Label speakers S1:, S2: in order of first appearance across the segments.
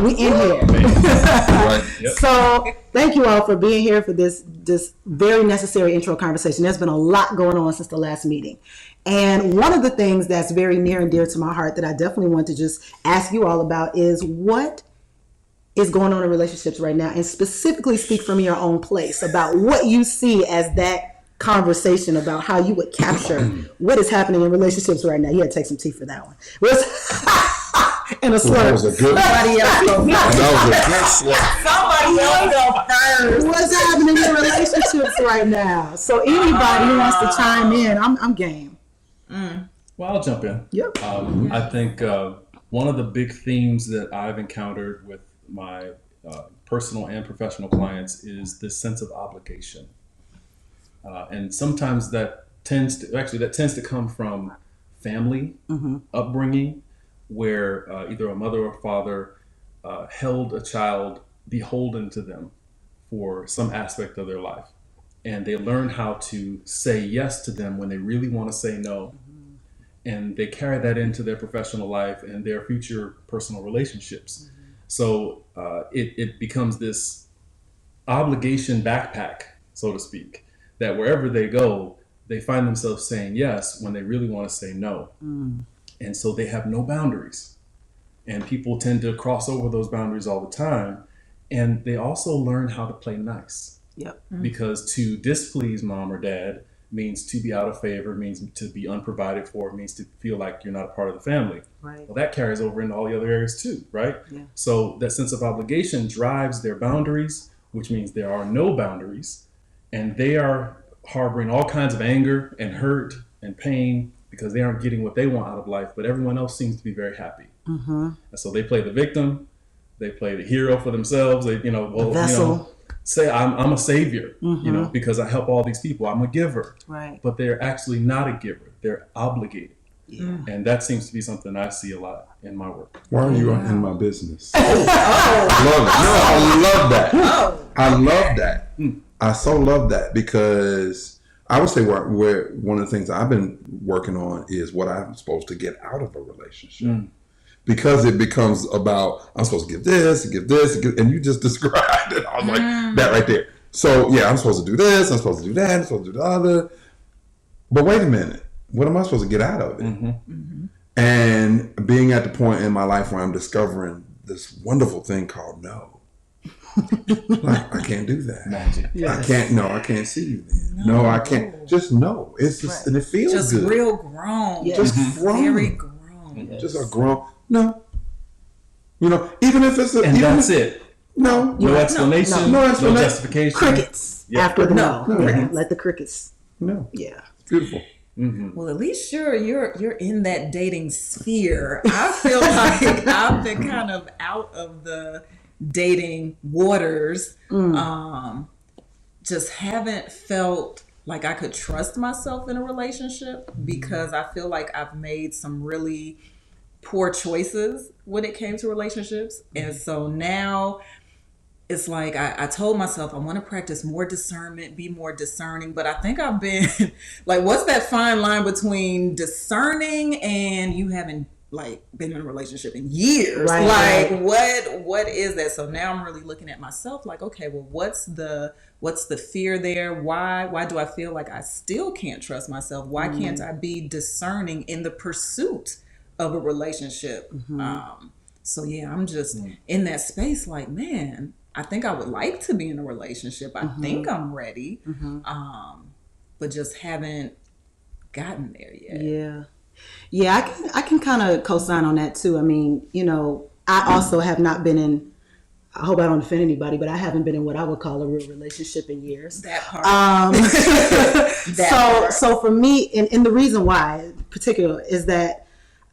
S1: We in here.
S2: Right. Yep.
S1: So thank you all for being here for this very necessary intro conversation. There's been a lot going on since the last meeting. And one of the things that's very near and dear to my heart that I definitely want to just ask you all about is what is going on in relationships right now, and specifically speak from your own place about what you see as that conversation about how you would capture what is happening in relationships right now. You had to take some tea for that one. And a slur.
S2: That was a good
S1: Somebody else go first.
S2: That was a good slur.
S1: Somebody else go first. What's happening in relationships right now? So anybody who wants to chime in, I'm game.
S3: Well, I'll jump in.
S1: Yep.
S3: I think one of the big themes that I've encountered with my personal and professional clients is this sense of obligation. And sometimes that tends to come from family upbringing, where either a mother or father held a child beholden to them for some aspect of their life. And they learn how to say yes to them when they really want to say no. And they carry that into their professional life and their future personal relationships. So it becomes this obligation backpack, so to speak, that wherever they go, they find themselves saying yes when they really want to say no. And so they have no boundaries. And people tend to cross over those boundaries all the time. And they also learn how to play nice.
S1: Yep.
S3: Because to displease mom or dad means to be out of favor, means to be unprovided for, means to feel like you're not a part of the family.
S1: Right.
S3: Well, that carries over into all the other areas too, right?
S1: Yeah.
S3: So that sense of obligation drives their boundaries, which means there are no boundaries, and they are harboring all kinds of anger and hurt and pain because they aren't getting what they want out of life, but everyone else seems to be very happy. And so they play the victim, they play the hero for themselves. They,
S1: the vessel.
S3: Say I'm a savior, because I help all these people. I'm a giver,
S1: right?
S3: But they're actually not a giver. They're obligated, and that seems to be something I see a lot in my work.
S2: Why are you in my business? I love that. I love that. I so love that because I would say where one of the things I've been working on is what I'm supposed to get out of a relationship. Because it becomes about, I'm supposed to give this, and you just described it. I was like, that right there. So, yeah, I'm supposed to do this, I'm supposed to do that, I'm supposed to do the other. But wait a minute, what am I supposed to get out of it? And being at the point in my life where I'm discovering this wonderful thing called no. Like, I can't do that.
S3: Magic.
S2: Yes. I can't see you then. No, I can't. Just no. It's just, and it feels
S4: just
S2: good.
S4: Just real grown.
S2: Yes. Just grown.
S4: Very grown.
S2: Yes. Just a grown. No. Even if it's
S3: that's it.
S2: No
S3: explanation. No justification.
S1: Crickets after the no. Let the crickets.
S2: No.
S1: Yeah.
S2: It's beautiful.
S4: Well, at least you're in that dating sphere. I feel like I've been kind of out of the dating waters. Just haven't felt like I could trust myself in a relationship because I feel like I've made some really poor choices when it came to relationships. And so now it's like I told myself I want to practice more discernment, be more discerning, but I think I've been like, what's that fine line between discerning and you haven't like been in a relationship in years?
S1: Right.
S4: Like what is that? So now I'm really looking at myself like, okay, well, what's the fear there? Why do I feel like I still can't trust myself? Why can't I be discerning in the pursuit of a relationship? So yeah, I'm just in that space like, man, I think I would like to be in a relationship. I think I'm ready, but just haven't gotten there yet.
S1: Yeah, I can kind of co-sign on that too. I mean, I also have not been in, I hope I don't offend anybody, but I haven't been in what I would call a real relationship in years.
S4: That part.
S1: So for me, and the reason why in particular is that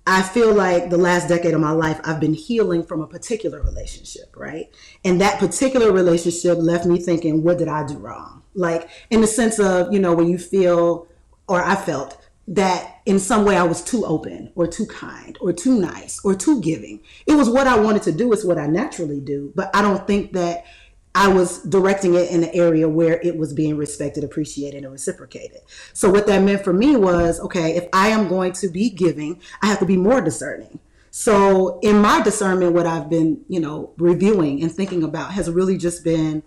S1: I feel like the last decade of my life, I've been healing from a particular relationship, right? And that particular relationship left me thinking, what did I do wrong? Like in the sense of, when you feel, or I felt that in some way I was too open or too kind or too nice or too giving. It was what I wanted to do. It's what I naturally do. But I don't think that I was directing it in an area where it was being respected, appreciated, and reciprocated. So what that meant for me was, okay, if I am going to be giving, I have to be more discerning. So in my discernment, what I've been, reviewing and thinking about has really just been,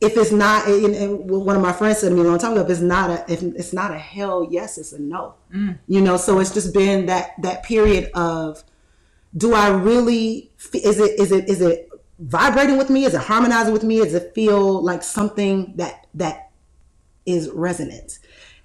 S1: if it's not, and one of my friends said to me a long time ago, if it's not a hell yes, it's a no. So it's just been that period of, do I really, is it vibrating with me? Is it harmonizing with me? Does it feel like something that is resonant?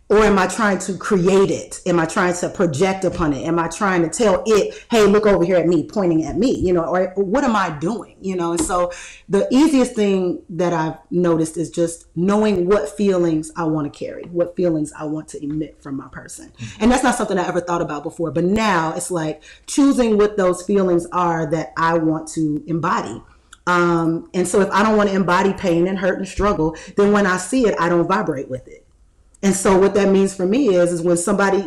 S1: Or am I trying to create it? Am I trying to project upon it? Am I trying to tell it, hey, look over here at me, pointing at me, or what am I doing? And so the easiest thing that I've noticed is just knowing what feelings I want to carry, what feelings I want to emit from my person. And that's not something I ever thought about before, but now it's like choosing what those feelings are that I want to embody. And so if I don't want to embody pain and hurt and struggle, then when I see it, I don't vibrate with it. And so what that means for me is when somebody,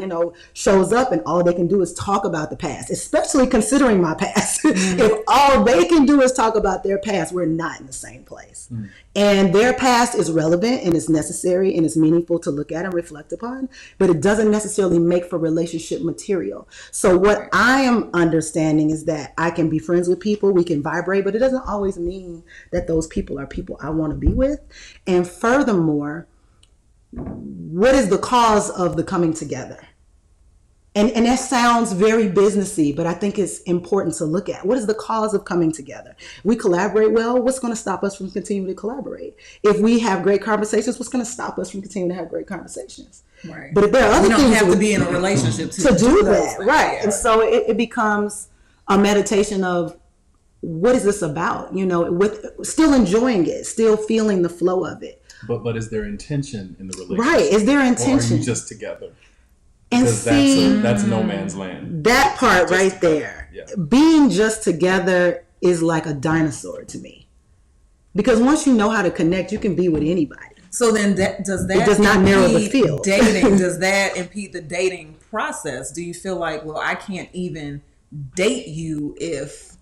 S1: shows up and all they can do is talk about the past, especially considering my past. If all they can do is talk about their past, we're not in the same place. And their past is relevant and it's necessary and it's meaningful to look at and reflect upon, but it doesn't necessarily make for relationship material. So what I am understanding is that I can be friends with people, we can vibrate, but it doesn't always mean that those people are people I want to be with. And furthermore, what is the cause of the coming together? And that sounds very businessy, but I think it's important to look at. What is the cause of coming together? We collaborate well. What's going to stop us from continuing to collaborate? If we have great conversations, what's going to stop us from continuing to have great conversations?
S4: Right.
S1: But if there are other things,
S4: we don't have to be in a relationship to
S1: do that, right? Yeah. And so it becomes a meditation of, what is this about? With still enjoying it, still feeling the flow of it.
S3: But is there intention in the relationship?
S1: Right. Is there intention?
S3: Or are you just together?
S1: And
S3: because
S1: see,
S3: that's no man's land.
S1: That part right there. Yeah. Being just together is like a dinosaur to me. Because once you know how to connect, you can be with anybody.
S4: So then it does
S1: not narrow the field.
S4: Dating, does that impede the dating process? Do you feel like, well, I can't even date you if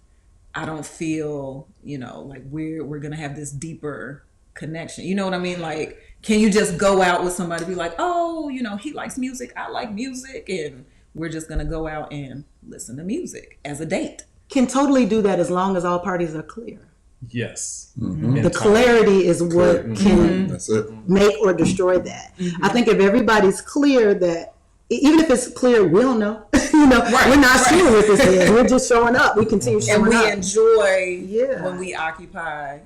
S4: I don't feel, like we're going to have this deeper connection? You know what I mean? Like, can you just go out with somebody and be like, oh, he likes music, I like music, and we're just going to go out and listen to music as a date? Can totally do that as long as all parties are clear.
S3: Yes.
S1: Mm-hmm. The clarity is what can make or destroy that. I think if everybody's clear that, even if it's clear, we don't know. We're not sure what this is. We're just showing up. We continue showing up.
S4: And we enjoy when we occupy,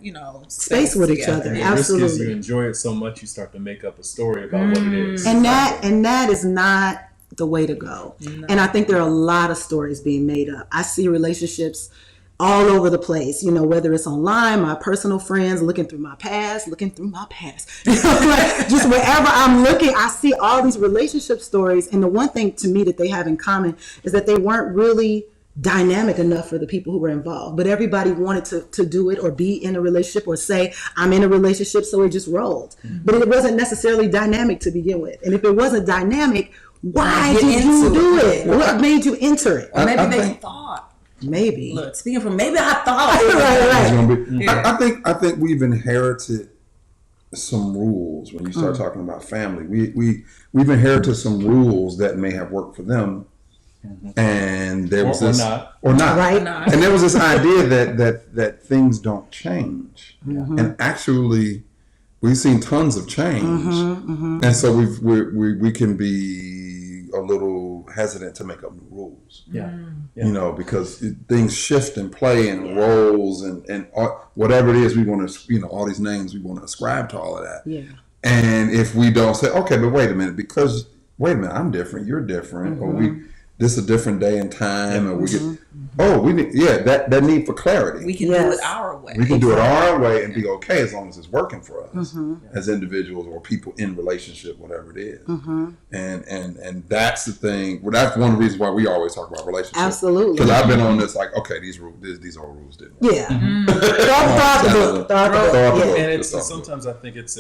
S1: space with each other.
S3: And
S1: absolutely.
S3: The risk is you enjoy it so much you start to make up a story about what it is.
S1: And that is not the way to go. No. And I think there are a lot of stories being made up. I see relationships all over the place, whether it's online, my personal friends looking through my past, just wherever I'm looking, I see all these relationship stories. And the one thing to me that they have in common is that they weren't really dynamic enough for the people who were involved, but everybody wanted to do it or be in a relationship or say, I'm in a relationship, so it just rolled. But it wasn't necessarily dynamic to begin with. And if it wasn't dynamic, why did you do it? What made you enter it?
S4: Or maybe they thought.
S1: Maybe.
S4: Look, speaking from maybe I thought.
S2: Right. I think we've inherited some rules. When you start talking about family, we've inherited some rules that may have worked for them, and there was this or not,
S1: right?
S2: And there was this idea that things don't change, and actually, we've seen tons of change, and so we can be a little hesitant to make up new rules. Because things shift and play and roles and whatever it is we want to, all these names we want to ascribe to all of that. Yeah. And if we don't say, okay, but wait a minute, I'm different, you're different, or this is a different day and time, or we get, that need for clarity.
S4: We can do it our way.
S2: We can do it our way and be okay as long as it's working for us as individuals or people in relationship, whatever it is. And that's the thing. Well, that's one of the reasons why we always talk about relationships.
S1: Absolutely.
S2: Because I've been on this like, okay, these old rules didn't work.
S1: Yeah.
S3: And it's sometimes I think it's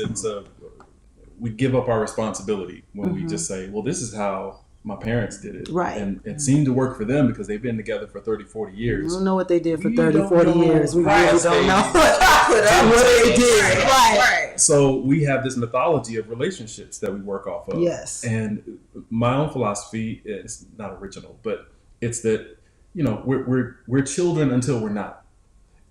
S3: we give up our responsibility when we just say, well, this is how my parents did it.
S1: Right.
S3: And it seemed to work for them because they've been together for 30, 40 years.
S1: We don't know what they did for 30, 40 years. We really don't know what they did.
S4: Right.
S3: So we have this mythology of relationships that we work off of.
S1: Yes.
S3: And my own philosophy is not original, but It's that, we're children until we're not.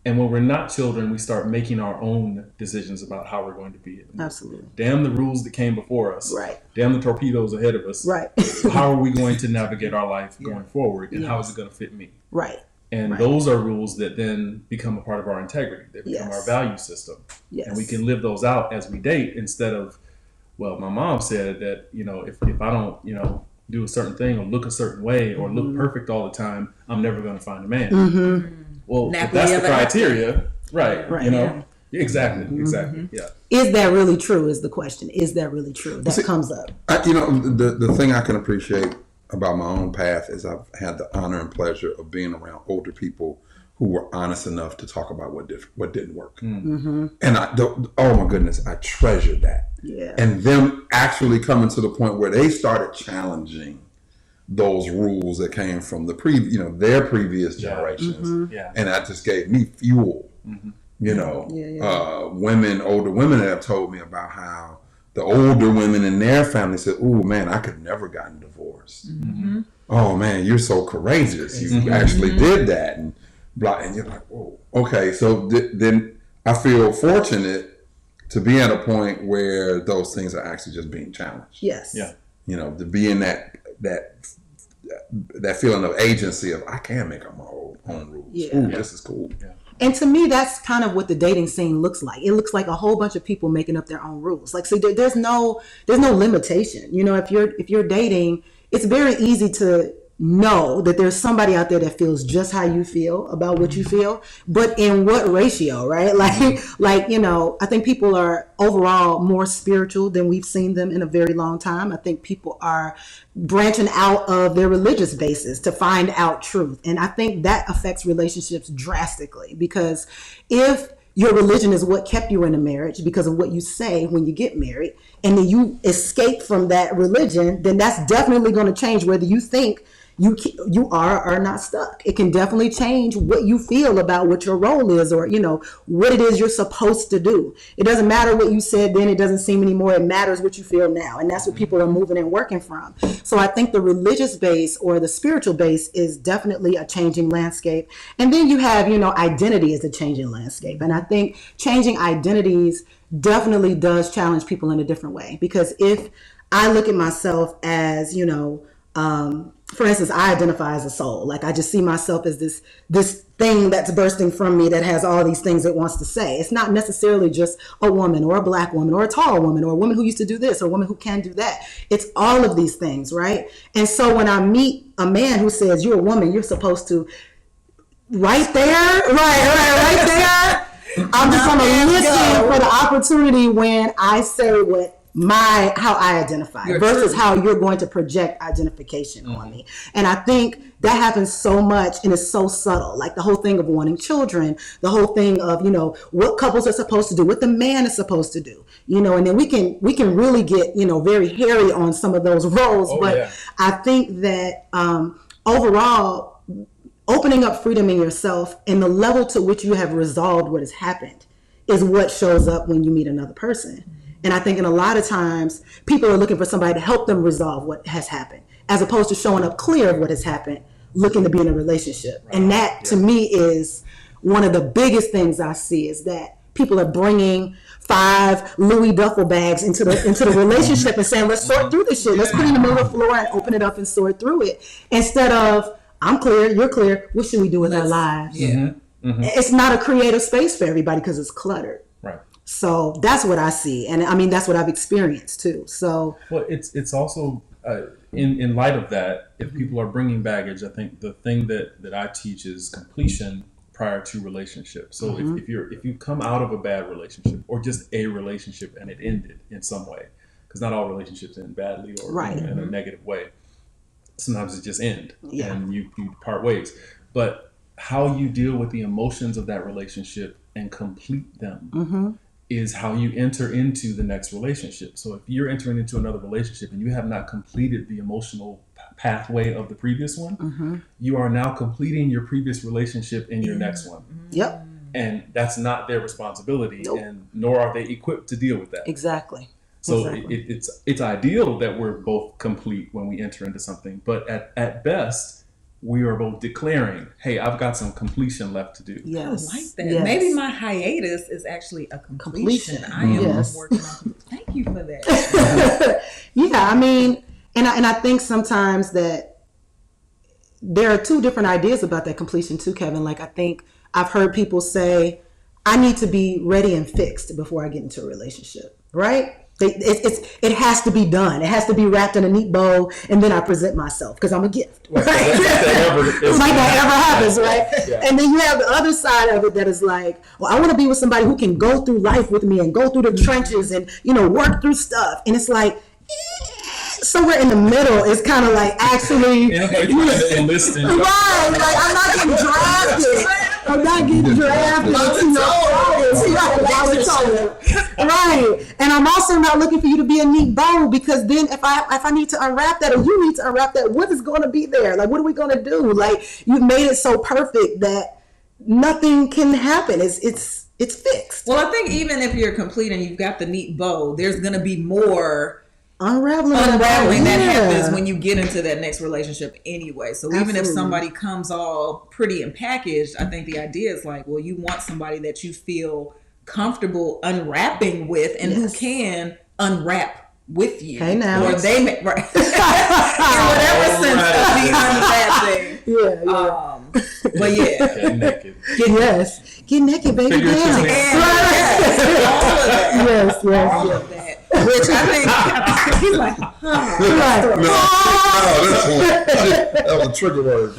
S3: And when we're not children, we start making our own decisions about how we're going to be.
S1: Absolutely.
S3: Damn the rules that came before us.
S1: Right.
S3: Damn the torpedoes ahead of us.
S1: Right.
S3: How are we going to navigate our life going forward? And how is it going to fit me?
S1: Right.
S3: And those are rules that then become a part of our integrity. They become our value system.
S1: Yes.
S3: And we can live those out as we date instead of, well, my mom said that, if I don't, do a certain thing or look a certain way or look perfect all the time, I'm never going to find a man.
S1: Mm-hmm.
S3: Well, if that's the criteria, right. Exactly. Yeah.
S1: Is that really true is the question. Is that really true? That comes up.
S2: The thing I can appreciate about my own path is I've had the honor and pleasure of being around older people who were honest enough to talk about what didn't work.
S1: Mm-hmm.
S2: And oh my goodness, I treasured that.
S1: Yeah.
S2: And them actually coming to the point where they started challenging those rules that came from their previous generations.
S1: Mm-hmm.
S3: Yeah.
S2: And that just gave me fuel.
S3: Mm-hmm.
S2: Older women that have told me about how the older women in their family said, "Oh man, I could never gotten divorced."
S1: Mm-hmm.
S2: Oh man, you're so courageous. You actually did that, and blah. And you're like, "Oh, okay." So then I feel fortunate to be at a point where those things are actually just being challenged.
S1: Yes.
S3: Yeah.
S2: To be in that feeling of agency of I can make up my own rules.
S1: Yeah.
S2: Ooh, this is cool.
S3: Yeah.
S1: And to me, that's kind of what the dating scene looks like. It looks like a whole bunch of people making up their own rules. Like, so there's no limitation. If you're dating, it's very easy to know that there's somebody out there that feels just how you feel about what you feel, but in what ratio, right? I think people are overall more spiritual than we've seen them in a very long time. I think people are branching out of their religious basis to find out truth. And I think that affects relationships drastically, because if your religion is what kept you in a marriage because of what you say when you get married, and then you escape from that religion, then that's definitely going to change whether you think you are not stuck. It can definitely change what you feel about what your role is, or what it is you're supposed to do. It doesn't matter what you said then, it doesn't seem anymore. It matters what you feel now, and that's what people are moving and working from. So I think the religious base or the spiritual base is definitely a changing landscape. And then you have identity is a changing landscape, and I think changing identities definitely does challenge people in a different way. Because if I look at myself as for instance, I identify as a soul. Like, I just see myself as this thing that's bursting from me that has all these things it wants to say. It's not necessarily just a woman or a black woman or a tall woman or a woman who used to do this or a woman who can do that. It's all of these things, right? And so when I meet a man who says, "You're a woman, you're supposed to," right there, right there, I'm just going to listen for the opportunity when I say how I identify versus how you're going to project identification on me. And I think that happens so much, and it's so subtle. Like the whole thing of wanting children, the whole thing of, what couples are supposed to do, what the man is supposed to do, and then we can really get, very hairy on some of those roles. I think that overall, opening up freedom in yourself and the level to which you have resolved what has happened is what shows up when you meet another person. And I think in a lot of times, people are looking for somebody to help them resolve what has happened, as opposed to showing up clear of what has happened, looking to be in a relationship. Right. And that, to me, is one of the biggest things I see, is that people are bringing 5 Louis duffel bags into the relationship and saying, "Let's sort through this shit. Let's put it in the middle of the floor and open it up and sort through it." Instead of, "I'm clear, you're clear. What should we do with our lives?" Yeah. Mm-hmm. It's not a creative space for everybody because it's cluttered. Right. So that's what I see, and I mean that's what I've experienced too. So,
S3: well, it's also in light of that, if people are bringing baggage, I think the thing that I teach is completion prior to relationship. So if you come out of a bad relationship or just a relationship and it ended in some way, because not all relationships end badly or in a negative way. Sometimes it just end and you part ways. But how you deal with the emotions of that relationship and complete them is how you enter into the next relationship. So if you're entering into another relationship and you have not completed the emotional pathway of the previous one, you are now completing your previous relationship in your next one.
S1: Yep.
S3: And that's not their responsibility, and nor are they equipped to deal with that.
S1: Exactly.
S3: So it's ideal that we're both complete when we enter into something, but at best, we are both declaring, hey, I've got some completion left to do.
S1: Yes.
S4: I like that.
S1: Yes.
S4: Maybe my hiatus is actually a completion. I am
S1: Yes.
S4: working on. Thank you for that.
S1: Yeah, I mean, and I think sometimes that there are two different ideas about that completion too, Kevin. Like, I think I've heard people say, I need to be ready and fixed before I get into a relationship, right? It has to be done. It has to be wrapped in a neat bow, and then I present myself because I'm a gift. Right? It's like that ever happens, right? Yeah. And then you have the other side of it that is like, well, I want to be with somebody who can go through life with me and go through the trenches and, you know, work through stuff. And it's like, somewhere in the middle is kind of like actually
S3: enlisting.
S1: Right, like I'm not getting drafted. I'm not getting drafted. Right, and I'm also not looking for you to be a neat bow, because then if I need to unwrap that, or you need to unwrap that, what is going to be there? Like, what are we going to do? Like, you've made it so perfect that nothing can happen. It's fixed.
S4: Well, I think even if you're complete and you've got the neat bow, there's going to be more unraveling that happens when you get into that next relationship anyway. So even if somebody comes all pretty and packaged, I think the idea is like, well, you want somebody that you feel comfortable unwrapping with, and who can unwrap with you.
S1: Hey now.
S4: Or they may, right. In whatever sense of the unwrapping.
S1: Yeah.
S4: But yeah.
S3: Get naked.
S1: Get naked, baby.
S3: Figure
S1: Down.
S3: all of
S4: that.
S1: Yes.
S4: All of that. Which I think he's like,
S2: that was a trigger word.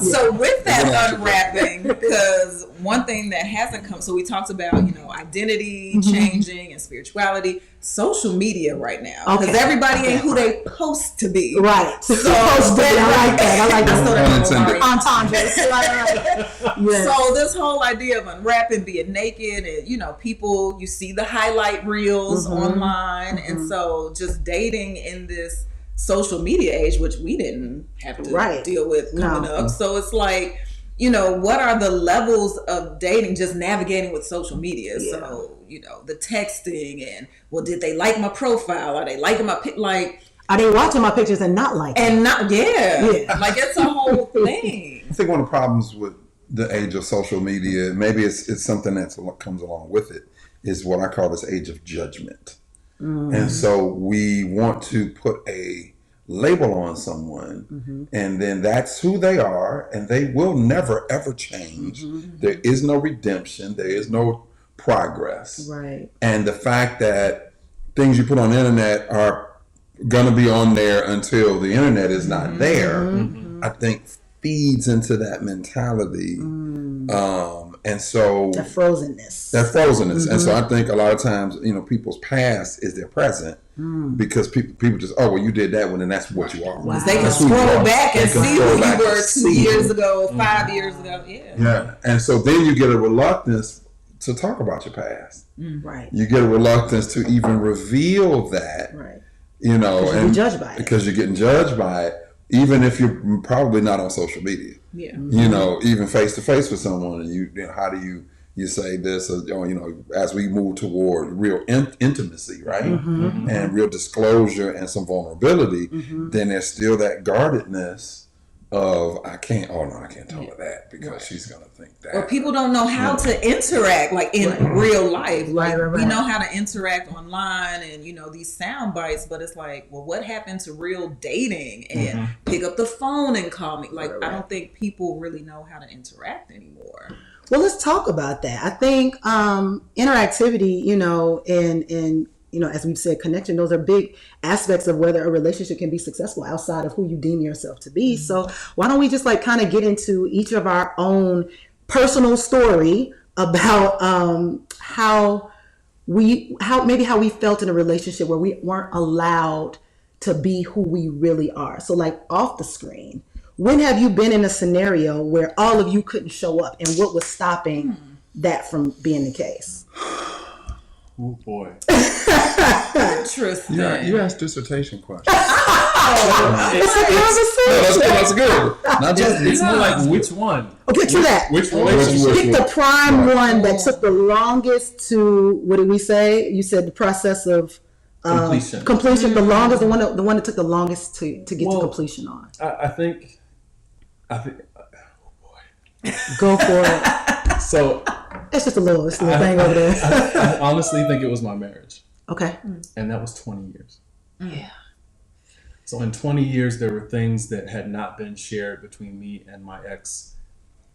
S4: So with that unwrapping, because one thing that hasn't come, so we talked about, you know, identity changing and spirituality, social media right now, because everybody ain't who they supposed to be.
S1: Right.
S4: So
S1: I like that.
S4: So this whole idea of unwrapping, being naked, and, you know, people, you see the highlight reels online, and so just dating in this social media age, which we didn't have to deal with coming up. So it's like, you know, what are the levels of dating, just navigating with social media? Yeah. So, you know, the texting and, well, did they like my profile? Are they liking my like?
S1: Are they watching my pictures and not liking?
S4: And not, like, it's a whole thing.
S2: I think one of the problems with the age of social media, maybe it's something that comes along with it, is what I call this age of judgment. And so we want to put a label on someone, and then that's who they are, and they will never ever change. There is no redemption, there is no progress.
S1: Right.
S2: And the fact that things you put on the internet are gonna be on there until the internet is not there, I think feeds into that mentality. And so
S1: that frozenness.
S2: And so I think a lot of times, you know, people's past is their present, because people just, oh, well, you did that one, and that's what you are.
S4: Wow. They can scroll back and see who you were 2 years ago, 5 years ago.
S2: Yeah. And so then you get a reluctance to talk about your past.
S1: Right.
S2: You get a reluctance to even reveal that.
S1: Right.
S2: You know,
S1: and you're judged by it.
S2: Because you're getting judged by it, even if you're probably not on social media.
S4: Yeah.
S2: You know, even face to face with someone, and you know, how do you say this, or, you know, as we move toward real intimacy, right? And real disclosure and some vulnerability, then there's still that guardedness of, I can't tell her that because she's going to think that.
S4: Or people don't know how to interact, like in real life. Like, we know how to interact online and, you know, these sound bites, but it's like, well, what happened to real dating and pick up the phone and call me? Like, I don't think people really know how to interact anymore.
S1: Well, let's talk about that. I think interactivity, you know, and you know, as we've said, connection, those are big aspects of whether a relationship can be successful outside of who you deem yourself to be. So why don't we just like kind of get into each of our own personal story about how we felt in a relationship where we weren't allowed to be who we really are. So like off the screen, when have you been in a scenario where all of you couldn't show up, and what was stopping that from being the case?
S3: Oh boy.
S4: Interesting.
S2: Yeah, you asked dissertation questions.
S1: It's a conversation.
S2: That's good. Not just,
S3: it's more like which one?
S1: Okay, to that.
S3: Which relationship?
S1: Pick the prime one that took the longest to, what did we say? You said the process of
S3: Completion.
S1: The longest, the one that took the longest to get to completion on.
S3: I think. Oh boy.
S1: Go for it.
S3: So
S1: it's just a little thing over there.
S3: I honestly think it was my marriage.
S1: Okay.
S3: And that was 20 years.
S1: Yeah.
S3: So in 20 years, there were things that had not been shared between me and my ex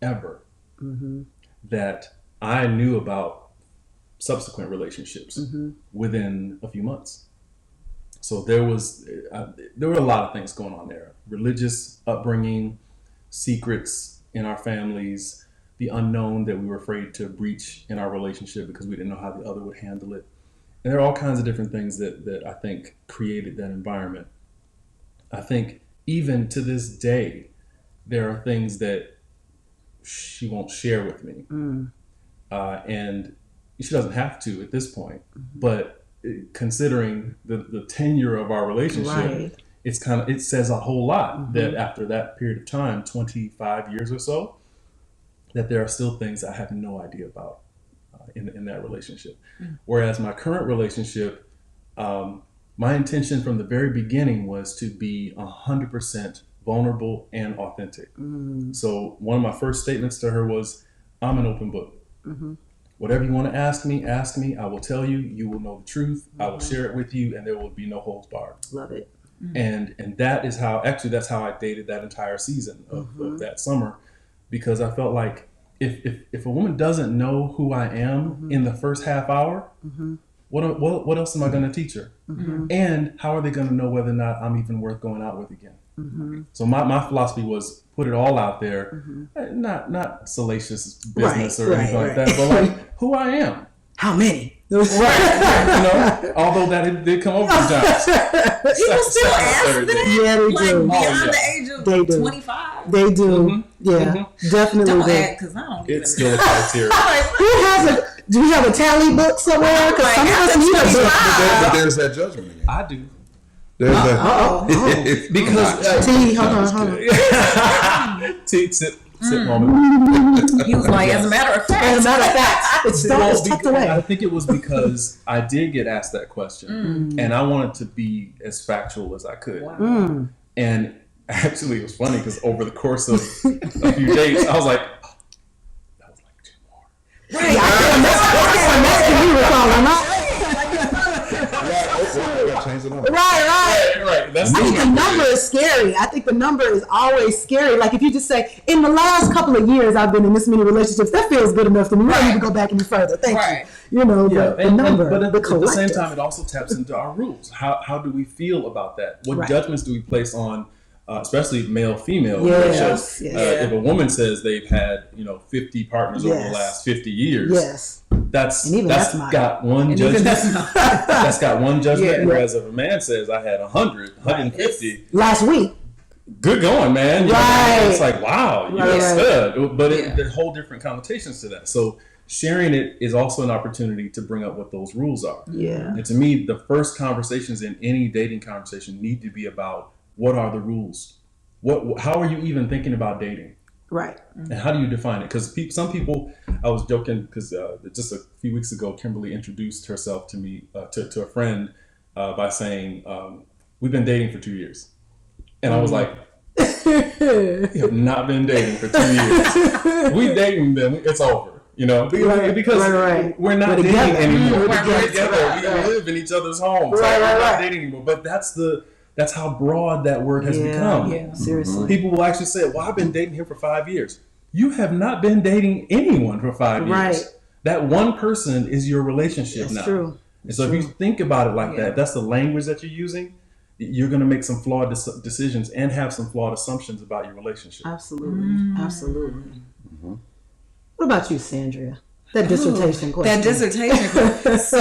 S3: ever that I knew about subsequent relationships within a few months. So there were a lot of things going on there. Religious upbringing, secrets in our families, the unknown that we were afraid to breach in our relationship because we didn't know how the other would handle it. And there are all kinds of different things that I think created that environment. I think even to this day, there are things that she won't share with me. And she doesn't have to at this point. But considering the tenure of our relationship, it says a whole lot that after that period of time, 25 years or so, that there are still things I have no idea about in that relationship. Whereas my current relationship, my intention from the very beginning was to be 100% vulnerable and authentic. So one of my first statements to her was, I'm an open book. Whatever you want to ask me, I will tell you. You will know the truth. I will share it with you, and there will be no holds barred.
S1: Love it.
S3: And that is how, actually, that's how I dated that entire season of that summer, because I felt like if a woman doesn't know who I am in the first half hour, what else am I going to teach her? And how are they going to know whether or not I'm even worth going out with again? So my philosophy was put it all out there, not salacious business or anything like that, but like who I am.
S1: How many?
S3: Although that it did come over sometimes.
S4: People still ask that?
S1: Yeah, they do.
S4: Beyond the age of 25?
S1: They do. Definitely.
S4: Don't act, because I don't
S3: It's still a criteria.
S1: Do we have a tally book somewhere? Because sometimes you
S2: but there's that judgment again.
S3: I do.
S2: There's that.
S3: Because
S1: T, hold on.
S3: T, sit moment.
S4: He was like, as a matter of fact,
S1: it's tucked away.
S3: I think it was because I did get asked that question, and I wanted to be as factual as I could.
S4: Wow.
S3: And actually, it was funny because over the course of a few days, I was like, oh, that was like 2 more.
S1: Right. That's what you were calling.
S2: Change the number.
S1: Right.
S3: That's
S1: I think the number is scary. I think the number is always scary. Like if you just say, in the last couple of years, I've been in this many relationships, that feels good enough to me. We don't need to go back any further. Thank you. The number,
S3: but
S1: the
S3: at the same time, it also taps into our rules. How do we feel about that? What judgments do we place on, especially male-female relationships? If a woman says they've had 50 partners over the last 50 years, that's got one judgment. That's got one judgment. Whereas if a man says I had 150
S1: last week,
S3: good going, man. It's like, wow, you're a stud. But there's whole different connotations to that. So sharing it is also an opportunity to bring up what those rules are. And to me, the first conversations in any dating conversation need to be about what are the rules. How are you even thinking about dating?
S1: Right.
S3: And how do you define it? Because some people, I was joking because just a few weeks ago, Kimberly introduced herself to me, to a friend by saying, we've been dating for 2 years. And I was like, we have not been dating for 2 years. We dating, then it's over. Because we're not dating anymore. We're together. We live in each other's homes. We're not dating anymore. But that's how broad that word has become.
S1: Seriously.
S3: People will actually say, well, I've been dating him for 5 years. You have not been dating anyone for 5 years. That one person is your relationship now.
S1: That's true.
S3: And so if you think about it like that, that's the language that you're using, you're going to make some flawed decisions and have some flawed assumptions about your relationship.
S1: Absolutely. Absolutely. What about you, Sandria? That dissertation question.
S4: That dissertation question. So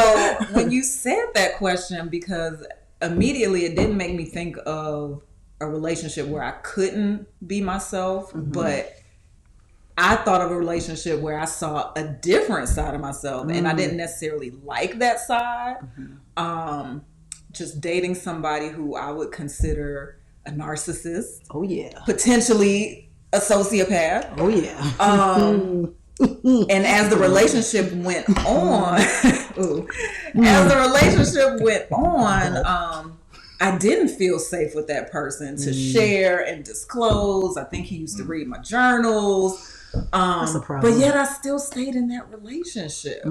S4: when you said that question, because immediately it didn't make me think of a relationship where I couldn't be myself, but I thought of a relationship where I saw a different side of myself and I didn't necessarily like that side. Just dating somebody who I would consider a narcissist.
S1: Oh yeah.
S4: Potentially a sociopath.
S1: Oh yeah.
S4: And as the relationship went on, as the relationship went on, I didn't feel safe with that person to share and disclose. I think he used to read my journals.
S1: That's a problem.
S4: But yet I still stayed in that relationship.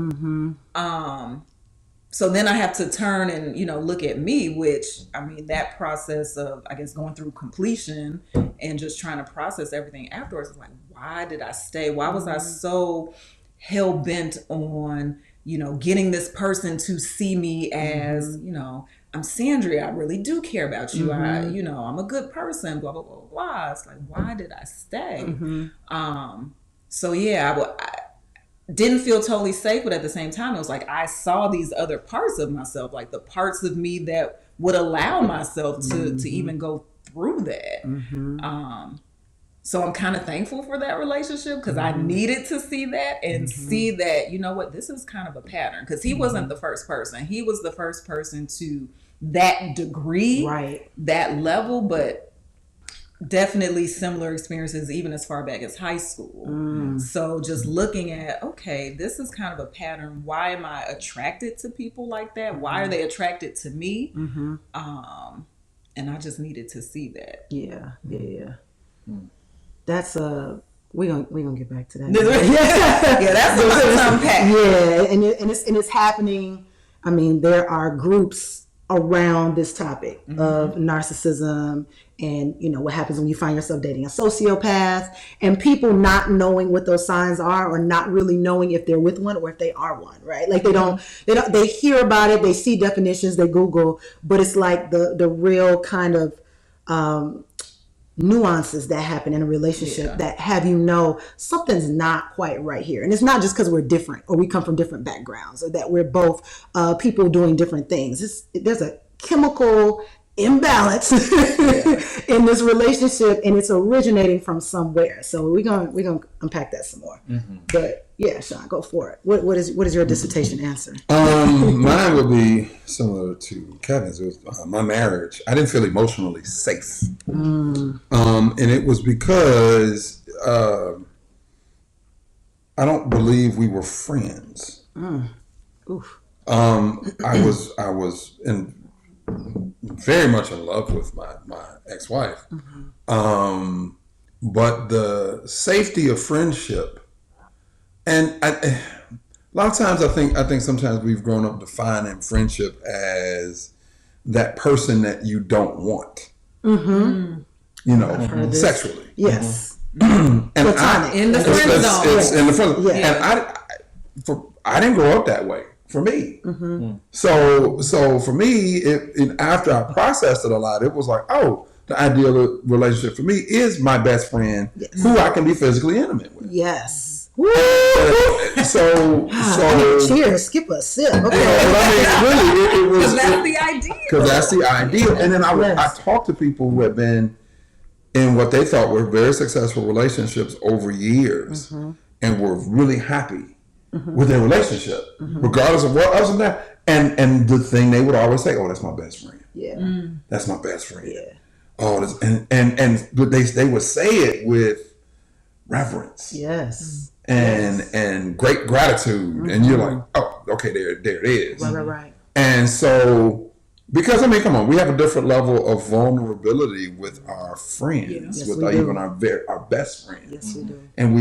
S4: So then I have to turn and, look at me, which, I mean, that process of, I guess, going through completion and just trying to process everything afterwards is like, why did I stay? Why was I so hell bent on, getting this person to see me as, I'm Sandria, I really do care about you. I'm a good person, blah, blah, blah, blah. It's like, why did I stay? So yeah, I didn't feel totally safe, but at the same time, it was like I saw these other parts of myself, like the parts of me that would allow myself to even go through that. So I'm kind of thankful for that relationship because I needed to see that and see that, this is kind of a pattern, because he wasn't the first person. He was the first person to that degree,
S1: right,
S4: that level, but definitely similar experiences even as far back as high school. So just looking at, okay, this is kind of a pattern. Why am I attracted to people like that? Why are they attracted to me? And I just needed to see that.
S1: Yeah. That's we're gonna get back to that.
S4: Yeah, that's a lot to unpack.
S1: Yeah, and it's happening. I mean, there are groups around this topic of narcissism and what happens when you find yourself dating a sociopath, and people not knowing what those signs are, or not really knowing if they're with one or if they are one, right? Like they hear about it, they see definitions, they Google, but it's like the real kind of nuances that happen in a relationship that have something's not quite right here. And it's not just because we're different or we come from different backgrounds or that we're both people doing different things. There's a chemical imbalance in this relationship, and it's originating from somewhere. So we're gonna unpack that some more. But yeah, Sean, go for it. What is your dissertation answer?
S2: Mine would be similar to Kevin's. It was my marriage. I didn't feel emotionally safe, and it was because I don't believe we were friends.
S1: Oof.
S2: I was very much in love with my ex-wife, but the safety of friendship, and a lot of times I think sometimes we've grown up defining friendship as that person that you don't want, sexually.
S1: Yes.
S2: And
S4: in the friend zone.
S2: It's in the friend zone.
S1: Yeah.
S2: And I didn't grow up that way. For me, so for me, after I processed it a lot, it was like, the ideal relationship for me is my best friend, who I can be physically intimate with.
S1: Yes.
S2: So
S1: cheers, skip a sip. Okay.
S2: But I mean, really, it was
S4: that's the idea.
S2: Because that's the ideal. And then I talked to people who have been in what they thought were very successful relationships over years, and were really happy with their relationship, regardless of what else and that. And the thing they would always say, that's my best friend.
S1: Yeah.
S2: That's my best friend.
S1: Yeah.
S2: But they would say it with reverence.
S1: Yes.
S2: And great gratitude. And you're like, okay, there it is.
S1: Right.
S2: And so, because come on, we have a different level of vulnerability with our friends,
S1: Yes,
S2: with
S1: we do.
S2: even our best friends.
S1: Yes, we do.
S2: And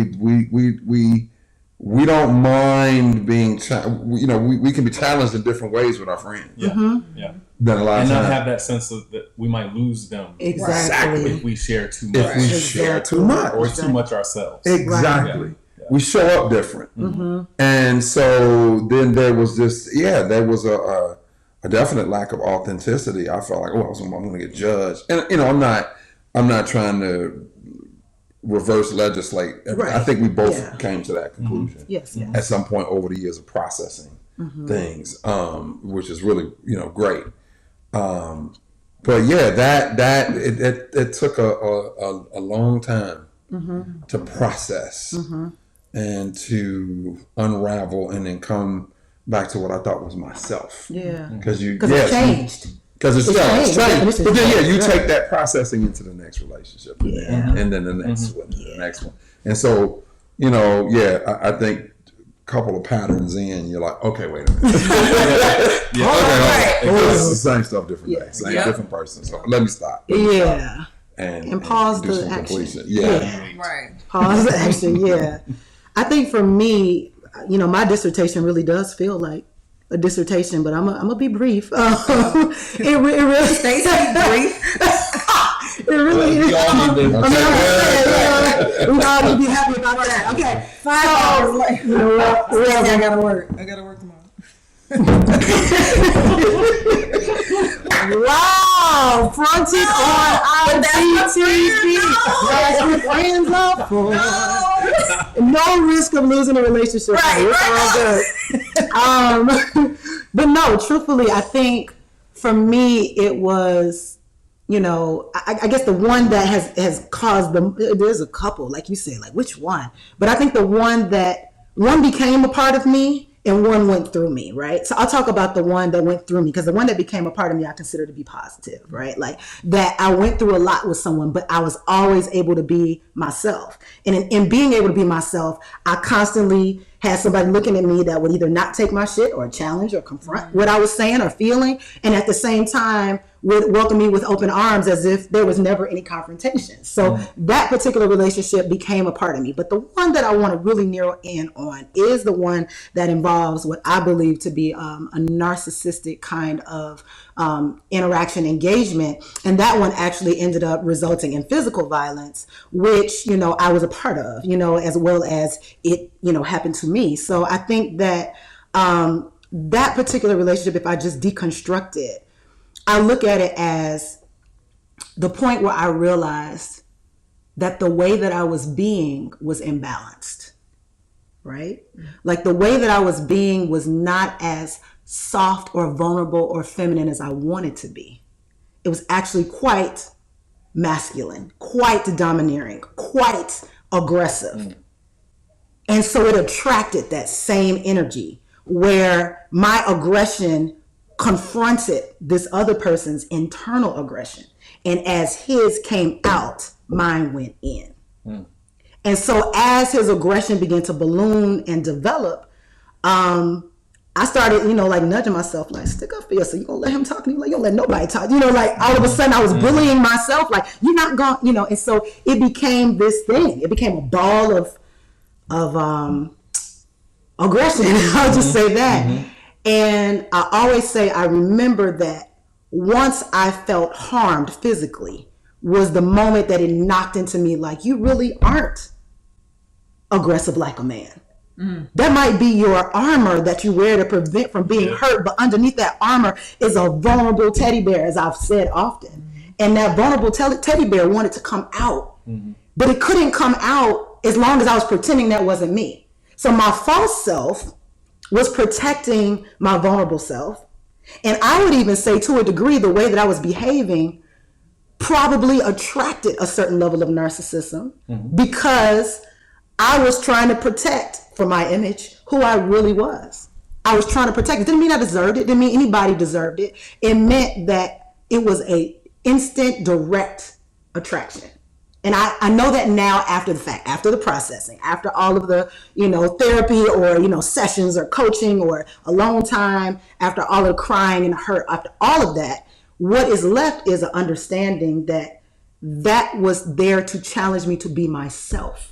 S2: we don't mind being, we can be challenged in different ways with our friends.
S3: Yeah.
S2: Than a lot
S3: And
S2: of
S3: not
S2: times.
S3: have that sense of that we might lose them.
S1: Exactly.
S3: If we share too much.
S2: If we share too much.
S3: Or too much ourselves.
S2: Exactly.
S3: Yeah.
S2: We show up different. And so then there was a definite lack of authenticity. I felt like, I'm going to get judged. And, I'm not trying to reverse legislate.
S1: Right.
S2: I think we both came to that conclusion.
S1: Yes.
S2: At some point over the years of processing things, which is really, great. But yeah, it took a long time to process and to unravel and then come back to what I thought was myself.
S1: Yeah.
S2: Because
S1: it changed.
S2: Because it's changed. But then you
S1: Right.
S2: take that processing into the next relationship. And then the next one, and the next one. And so I think a couple of patterns in, you're like, okay, wait a minute. It's the same stuff, different day, same different person. So let me stop. And
S1: pause
S2: do
S1: the action.
S2: completion.
S4: Right.
S1: Pause the action. I think for me, my dissertation really does feel like a dissertation, but I'm gonna be brief. It really
S4: Stacy brief.
S1: It really is. We all need to be happy about that. Okay. 5 hours later. You know what? I gotta work tomorrow. Wow, fronted on IGTV. That's what friends are for. No risk of losing a relationship. It's all good. But no, truthfully, I think for me it was, I guess the one that has caused there's a couple, like you said, like which one? But I think the one became a part of me and one went through me, right? So I'll talk about the one that went through me, because the one that became a part of me I consider to be positive, right? Like that I went through a lot with someone, but I was always able to be myself. And in being able to be myself, I constantly had somebody looking at me that would either not take my shit or challenge or confront what I was saying or feeling, and at the same time would welcome me with open arms as if there was never any confrontation. So that particular relationship became a part of me. But the one that I want to really narrow in on is the one that involves what I believe to be a narcissistic kind of interaction engagement. And that one actually ended up resulting in physical violence, which, I was a part of, as well as it, happened to me. So I think that that particular relationship, if I just deconstruct it, I look at it as the point where I realized that the way that I was being was imbalanced, right? Like the way that I was being was not as soft or vulnerable or feminine as I wanted to be. It was actually quite masculine, quite domineering, quite aggressive. And so it attracted that same energy where my aggression confronted this other person's internal aggression. And as his came out, mine went in. And so as his aggression began to balloon and develop, I started, like nudging myself, like, stick up for yourself. You gonna let him talk to you? Like, you don't let nobody talk. Like all of a sudden I was bullying myself, like, you're not going, and so it became this thing. It became a ball of aggression. I'll just say that. And I always say, I remember that once I felt harmed physically was the moment that it knocked into me, like, you really aren't aggressive like a man. That might be your armor that you wear to prevent from being hurt, but underneath that armor is a vulnerable teddy bear, as I've said often. And that vulnerable teddy bear wanted to come out, but it couldn't come out as long as I was pretending that wasn't me. So my false self was protecting my vulnerable self. And I would even say, to a degree, the way that I was behaving probably attracted a certain level of narcissism, because I was trying to protect, for my image, who I really was. I was trying to protect. It didn't mean I deserved it. It didn't mean anybody deserved it. It meant that it was a instant, direct attraction. And I know that now after the fact, after the processing, after all of the, therapy or, sessions or coaching or alone time, after all of the crying and hurt, after all of that, what is left is an understanding that that was there to challenge me to be myself.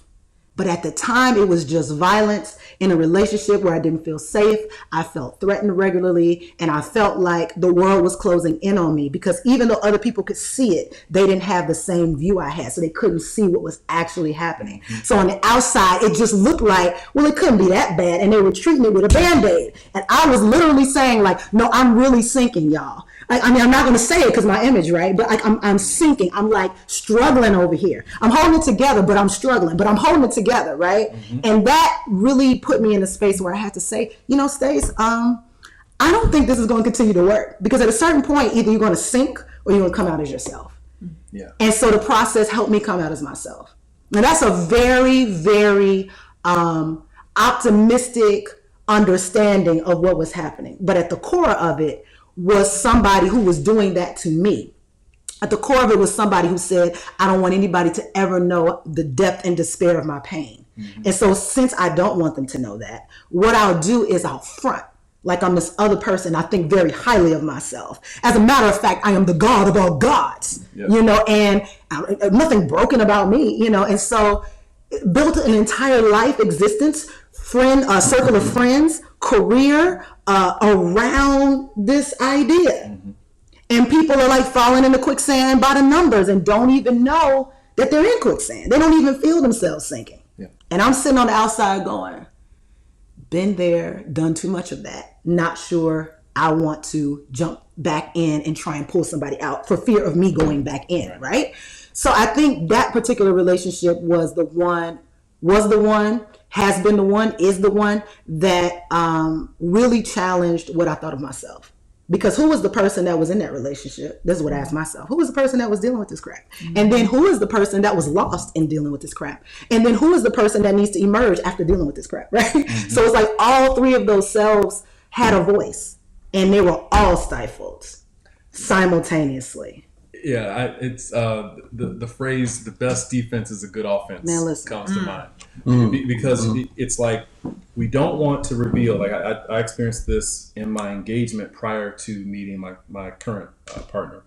S1: But at the time, it was just violence in a relationship where I didn't feel safe. I felt threatened regularly, and I felt like the world was closing in on me, because even though other people could see it, they didn't have the same view I had, so they couldn't see what was actually happening. So on the outside, it just looked like, well, it couldn't be that bad, and they were treating it with a Band-Aid. And I was literally saying, like, no, I'm really sinking, y'all. I'm not going to say it because my image, right? But I'm sinking. I'm like struggling over here. I'm holding it together, but I'm struggling. But I'm holding it together, right? And that really put me in a space where I had to say, Stace, I don't think this is going to continue to work, because at a certain point, either you're going to sink or you're going to come out as yourself. Yeah. And so the process helped me come out as myself. And that's a very, very optimistic understanding of what was happening. But at the core of it was somebody who was doing that to me. At the core of it was somebody who said, I don't want anybody to ever know the depth and despair of my pain. And so since I don't want them to know that, what I'll do is I'll front like I'm this other person. I think very highly of myself. As a matter of fact, I am the God of all gods, and nothing broken about me, and so built an entire life existence, circle of friends, career around this idea. And people are like falling into quicksand by the numbers and don't even know that they're in quicksand. They don't even feel themselves sinking. Yeah. And I'm sitting on the outside going, been there, done too much of that. Not sure I want to jump back in and try and pull somebody out for fear of me going back in, right? So I think that particular relationship was the one, has been the one, is the one that really challenged what I thought of myself. Because who was the person that was in that relationship? This is what I asked myself. Who was the person that was dealing with this crap? And then who is the person that was lost in dealing with this crap? And then who is the person that needs to emerge after dealing with this crap, right? So it's like all three of those selves had a voice and they were all stifled simultaneously.
S3: Yeah, it's the phrase "the best defense is a good offense" comes to mind because it's like we don't want to reveal. Like I experienced this in my engagement prior to meeting my current partner,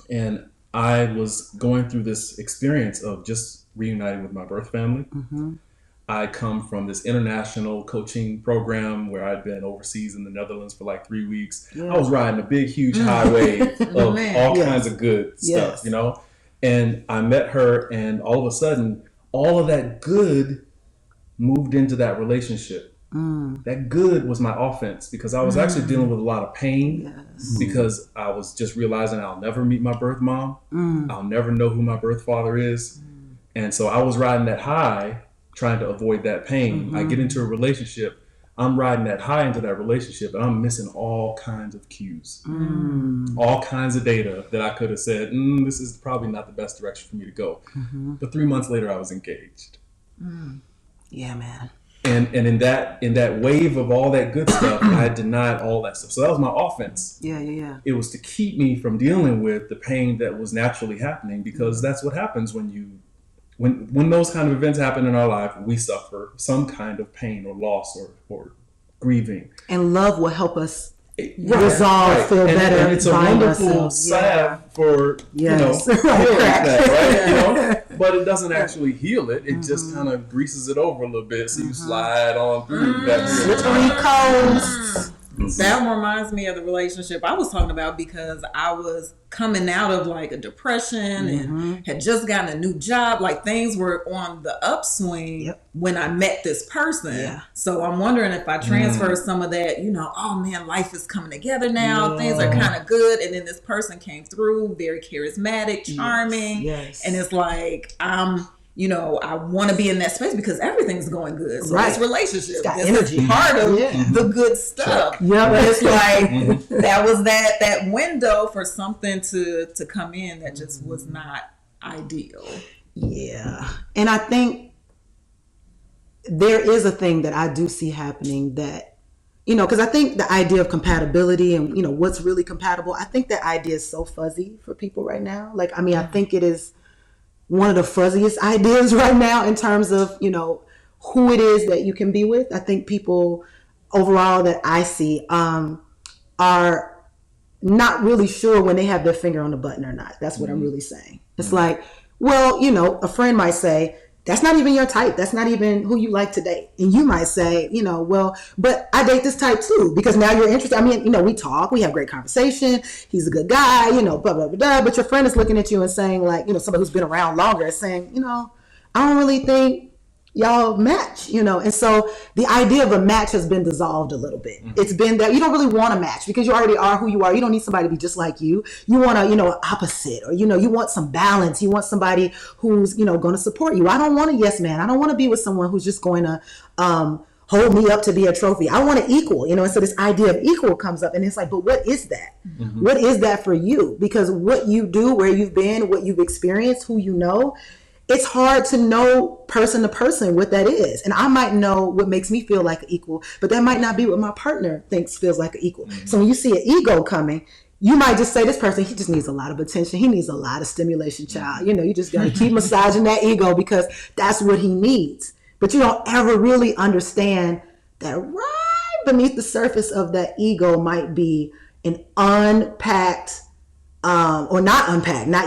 S3: and I was going through this experience of just reuniting with my birth family. I come from this international coaching program where I'd been overseas in the Netherlands for like 3 weeks. I was riding a big, huge highway of all kinds of good stuff, And I met her, and all of a sudden, all of that good moved into that relationship. That good was my offense because I was actually dealing with a lot of pain because I was just realizing I'll never meet my birth mom. I'll never know who my birth father is. And so I was riding that high, trying to avoid that pain. I get into a relationship, I'm riding that high into that relationship, and I'm missing all kinds of cues, all kinds of data that I could have said, this is probably not the best direction for me to go. But 3 months later, I was engaged.
S1: Yeah, man.
S3: And in that wave of all that good stuff, I denied all that stuff. So that was my offense.
S1: Yeah.
S3: It was to keep me from dealing with the pain that was naturally happening, because that's what happens when those kind of events happen in our life. We suffer some kind of pain or loss or grieving.
S1: And love will help us resolve, feel better,
S3: and it's a wonderful salve for healing that, right? But it doesn't actually heal it. It just kind of greases it over a little bit, so you slide on through that.
S1: Slippery coast.
S4: That reminds me of the relationship I was talking about, because I was coming out of like a depression and had just gotten a new job. Like things were on the upswing when I met this person. Yeah. So I'm wondering if I transfer some of that, oh man, life is coming together now. Things are kind of good. And then this person came through, very charismatic, charming. Yes. And it's like, I want to be in that space because everything's going good. So this relationship, this is part of the good stuff. But it's like that was that window for something to come in that just was not ideal.
S1: Yeah. And I think there is a thing that I do see happening that, because I think the idea of compatibility and, what's really compatible, I think that idea is so fuzzy for people right now. Like, I think it is one of the fuzziest ideas right now in terms of, who it is that you can be with. I think people overall that I see are not really sure when they have their finger on the button or not. That's what I'm really saying. It's like, well, a friend might say, that's not even your type. That's not even who you like to date. And you might say, well, but I date this type too, because now you're interested. We talk, we have great conversation. He's a good guy, blah, blah, blah, blah. But your friend is looking at you and saying like, somebody who's been around longer is saying, I don't really think y'all match, and so the idea of a match has been dissolved a little bit. It's been that you don't really want a match because you already are who you are. You don't need somebody to be just like you. You want opposite, or you want some balance. You want somebody who's going to support you. I don't want a yes man. I don't want to be with someone who's just going to hold me up to be a trophy. I want an equal, and so this idea of equal comes up, and it's like, but what is that? What is that for you? Because what you do, where you've been, what you've experienced, who you know, it's hard to know person to person what that is. And I might know what makes me feel like an equal, but that might not be what my partner feels like an equal. So when you see an ego coming, you might just say, this person, he just needs a lot of attention. He needs a lot of stimulation, child. You just got to keep massaging that ego because that's what he needs. But you don't ever really understand that right beneath the surface of that ego might be an unpacked, or not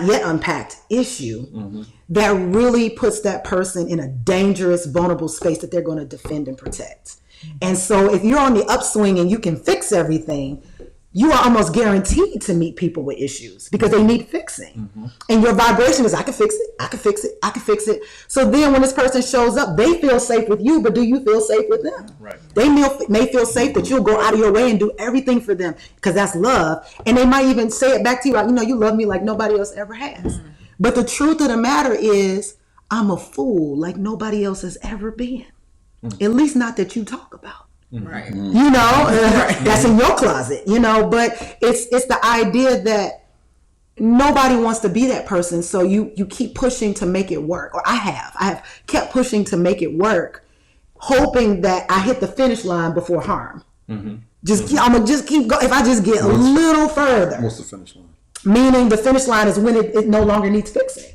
S1: yet unpacked issue that really puts that person in a dangerous, vulnerable space that they're going to defend and protect. And so if you're on the upswing and you can fix everything, you are almost guaranteed to meet people with issues because they need fixing. And your vibration is, I can fix it, I can fix it, I can fix it. So then when this person shows up, they feel safe with you, but do you feel safe with them?
S3: Right.
S1: They may feel safe that you'll go out of your way and do everything for them because that's love. And they might even say it back to you like, you love me like nobody else ever has. But the truth of the matter is, I'm a fool like nobody else has ever been. At least not that you talk about.
S4: Right.
S1: That's in your closet, but it's the idea that nobody wants to be that person. So you keep pushing to make it work. Or I have kept pushing to make it work, hoping that I hit the finish line before harm. I'm gonna just keep going. If I just get a little further.
S2: What's the finish line?
S1: Meaning the finish line is when it no longer needs fixing.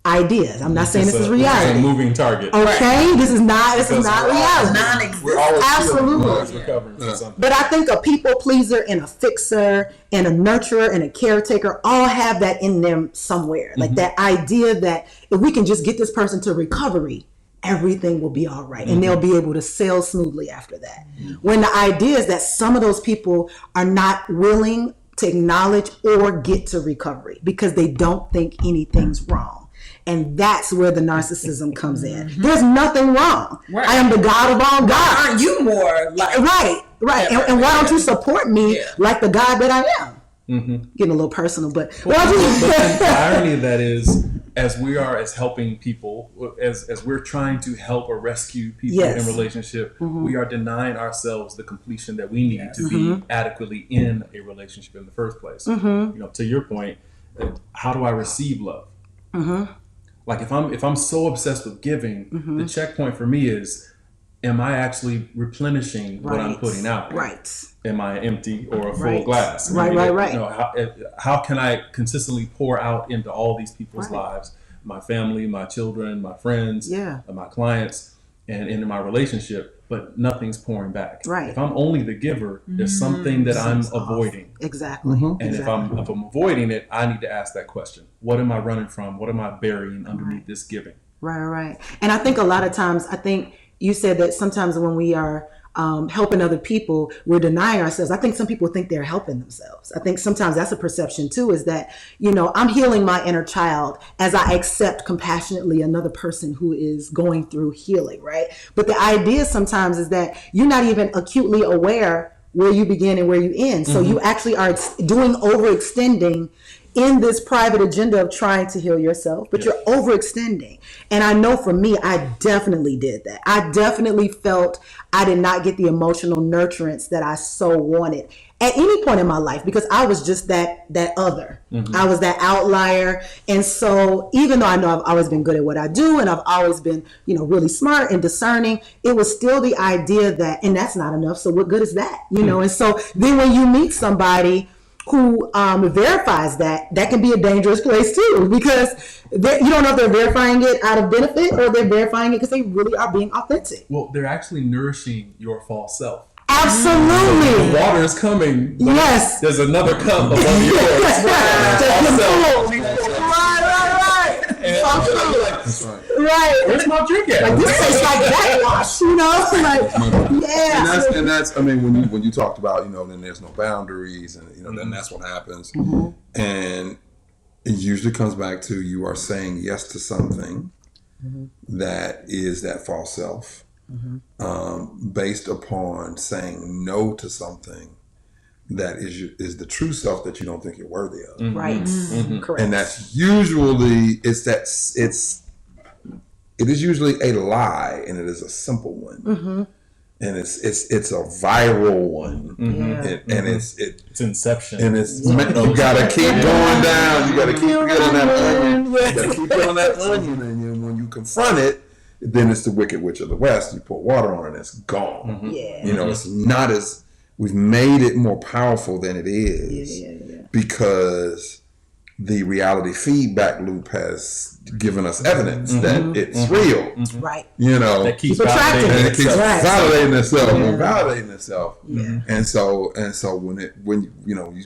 S1: Ideas. I'm not saying this is reality.
S3: It's a moving target.
S1: Okay, this is not reality.
S4: Non-existent.
S1: Absolutely.
S3: Recovering from something.
S1: But I think a people pleaser and a fixer and a nurturer and a caretaker all have that in them somewhere. Like that idea that if we can just get this person to recovery, everything will be all right. And they'll be able to sail smoothly after that. When the idea is that some of those people are not willing to acknowledge or get to recovery because they don't think anything's wrong. And that's where the narcissism comes in. There's nothing wrong.
S4: Right.
S1: I am the God of all gods.
S4: Aren't you more like
S1: Right. And why don't you support me like the God that I am? Getting a little personal, but
S3: But the irony of that is, as helping people, as we're trying to help or rescue people in relationship, we are denying ourselves the completion that we need to be adequately in a relationship in the first place. To your point, how do I receive love? Like if I'm so obsessed with giving, the checkpoint for me is, am I actually replenishing what I'm putting out?
S1: Right.
S3: Am I empty or a full glass?
S1: Right.
S3: How can I consistently pour out into all these people's lives, my family, my children, my friends, my clients, and in my relationship, but nothing's pouring back.
S1: Right.
S3: If I'm only the giver, there's something that I'm avoiding.
S1: Exactly.
S3: And if I'm avoiding it, I need to ask that question. What am I running from? What am I burying underneath this giving?
S1: Right. And I think a lot of times, you said that sometimes when we are helping other people, we're denying ourselves. I think some people think they're helping themselves. I think sometimes that's a perception too, is that, I'm healing my inner child as I accept compassionately another person who is going through healing, right? But the idea sometimes is that you're not even acutely aware where you begin and where you end. So you actually are doing overextending in this private agenda of trying to heal yourself, but you're overextending. And I know for me, I definitely did that. I definitely felt I did not get the emotional nurturance that I so wanted at any point in my life because I was just that other. I was that outlier. And so even though I know I've always been good at what I do and I've always been, really smart and discerning, it was still the idea that, and that's not enough. So what good is that? And so then when you meet somebody who verifies that can be a dangerous place too, because you don't know if they're verifying it out of benefit or they're verifying it because they really are being authentic.
S3: Well, they're actually nourishing your false self.
S1: Absolutely.
S3: The water is coming. But
S1: yes.
S3: There's another cup above yours.
S1: Right.
S3: Where's my drink at?
S1: Like this tastes like backwash,
S2: And that's when you talked about, then there's no boundaries and then that's what happens. And it usually comes back to you are saying yes to something that is that false self, based upon saying no to something that is the true self that you don't think you're worthy of.
S1: Right. Correct.
S2: And that's usually it is usually a lie, and it is a simple one, and it's a viral one, and it's
S3: inception,
S2: and it's you gotta keep going down. You gotta keep peeling that onion. You gotta keep peeling that onion, and when you confront it, then it's the Wicked Witch of the West. You put water on it, and it's gone. It's not as we've made it more powerful than it is because the reality feedback loop has given us evidence that it's real.
S1: Right.
S2: You know,
S3: That keeps
S1: Keep attracting
S3: validating
S2: and it keeps
S1: Right.
S2: validating itself
S1: Yeah.
S2: and validating itself.
S1: Yeah.
S2: And so when you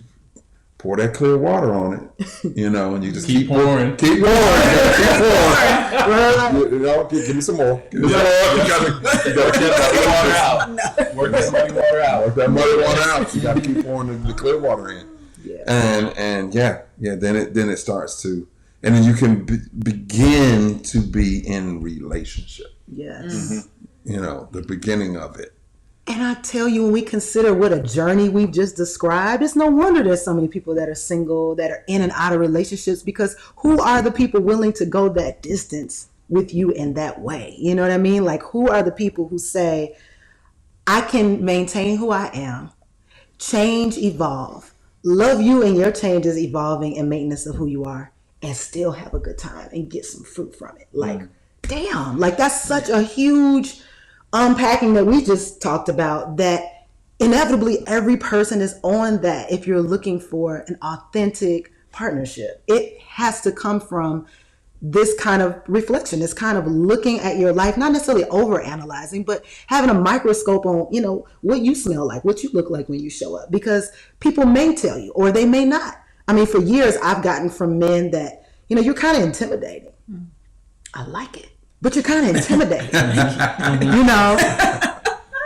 S2: pour that clear water on it, you know, and you just keep
S3: pouring.
S2: keep pouring, keep pouring. You know, give me some more. Give me some more. You gotta get that water out.
S3: Work that muddy water out.
S2: Work that muddy water out. You gotta keep pouring the clear water in.
S1: Yeah.
S2: And then it starts to, and then you can begin to be in relationship.
S1: Yes.
S2: You know, the beginning of it.
S1: And I tell you, when we consider what a journey we've just described, it's no wonder there's so many people that are single, that are in and out of relationships, because who are the people willing to go that distance with you in that way? You know what I mean? Like, who are the people who say, I can maintain who I am, change, evolve, love you and your changes, evolving and maintenance of who you are, and still have a good time and get some fruit from it? Like, damn, like that's such a huge unpacking that we just talked about, that inevitably every person is on that. If you're looking for an authentic partnership, it has to come from this kind of reflection, this kind of looking at your life, not necessarily over analyzing, but having a microscope on, you know, what you smell like, what you look like when you show up, because people may tell you or they may not. I mean, for years I've gotten from men that, you know, you're kind of intimidating. I like it, but you're kind of intimidating. You know,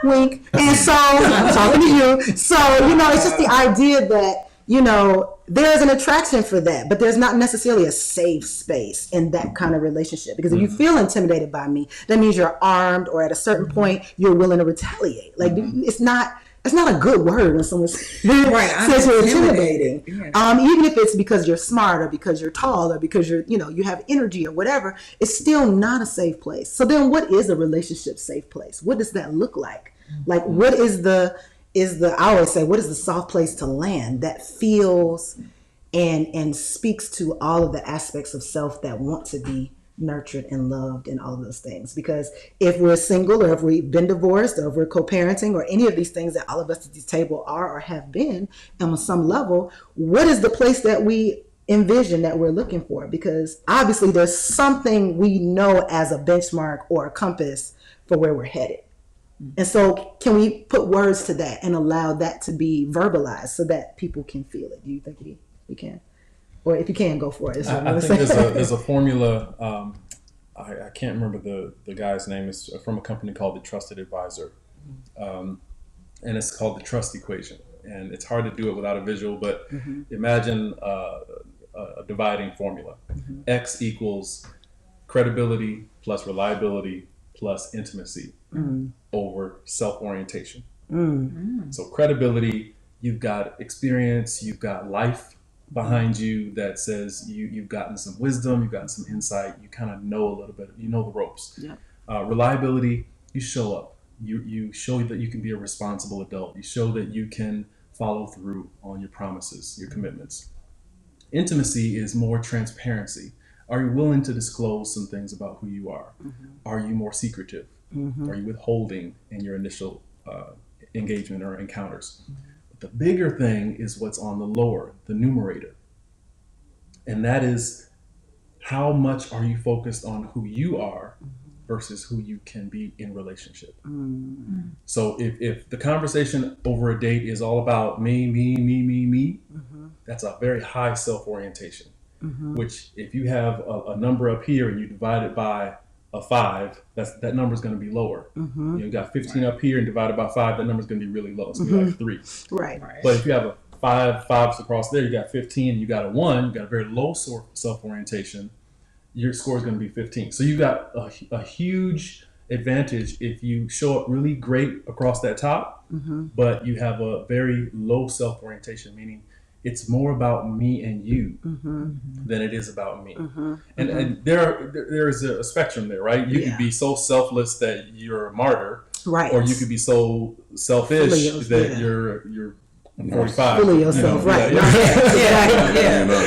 S1: wink. And so I'm talking to you. So, you know, it's just the idea that, you know, there's an attraction for that, but there's not necessarily a safe space in that kind of relationship. Because if you feel intimidated by me, that means you're armed, or at a certain point you're willing to retaliate. Like, it's not a good word when someone says you're intimidating.
S4: Yeah.
S1: Even if it's because you're smart, or because you're tall, or because you're, you know, you have energy or whatever, it's still not a safe place. So then what is a relationship safe place? What does that look like? Like, what is the I always say, what is the soft place to land that feels and speaks to all of the aspects of self that want to be nurtured and loved and all of those things? Because if we're single, or if we've been divorced, or if we're co-parenting, or any of these things that all of us at this table are or have been, and on some level, what is the place that we envision that we're looking for? Because obviously there's something we know as a benchmark or a compass for where we're headed. And so can we put words to that and allow that to be verbalized so that people can feel it? Do you think we can? Or if you can, go for it.
S3: I think there's a formula. I can't remember the guy's name. It's from a company called The Trusted Advisor. And it's called the trust equation. And it's hard to do it without a visual, but imagine a dividing formula. X equals credibility plus reliability plus intimacy over self-orientation. So credibility, you've got experience, you've got life behind you that says you've gotten some wisdom, you've gotten some insight, you kind of know a little bit, you know the ropes. Reliability, you show up. You show that you can be a responsible adult. You show that you can follow through on your promises, your commitments. Intimacy is more transparency. Are you willing to disclose some things about who you are? Are you more secretive? Are you withholding in your initial engagement or encounters? But the bigger thing is what's on the lower, the numerator. And that is, how much are you focused on who you are versus who you can be in relationship? So if the conversation over a date is all about me, that's a very high self-orientation. Which, if you have a number up here and you divide it by a 5, that number is going to be lower. You got 15 up here and divided by 5, that number is going to be really low. It's going to be like 3.
S1: Right.
S3: But if you have a 5s across there, you got 15, and you got a 1, you got a very low self-orientation, your score is going to be 15. So you got a huge advantage if you show up really great across that top, but you have a very low self-orientation, meaning it's more about me and you than it is about me. And there is a spectrum there, right? You could be so selfless that you're a martyr,
S1: Right.
S3: or you could be so selfish that you're 45.
S1: Full of yourself, right?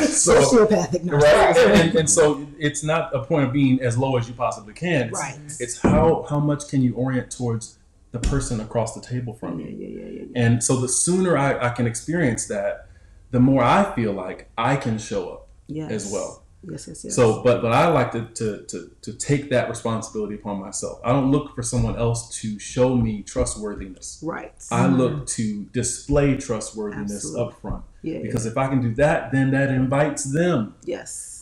S1: Sociopathic.
S3: Right. And so it's not a point of being as low as you possibly can. It's how much can you orient towards the person across the table from you. And so the sooner I can experience that, the more I feel like I can show up as well.
S1: Yes.
S3: So, but I like to take that responsibility upon myself. I don't look for someone else to show me trustworthiness.
S1: Right.
S3: I look to display trustworthiness up front. Because if I can do that, then that invites them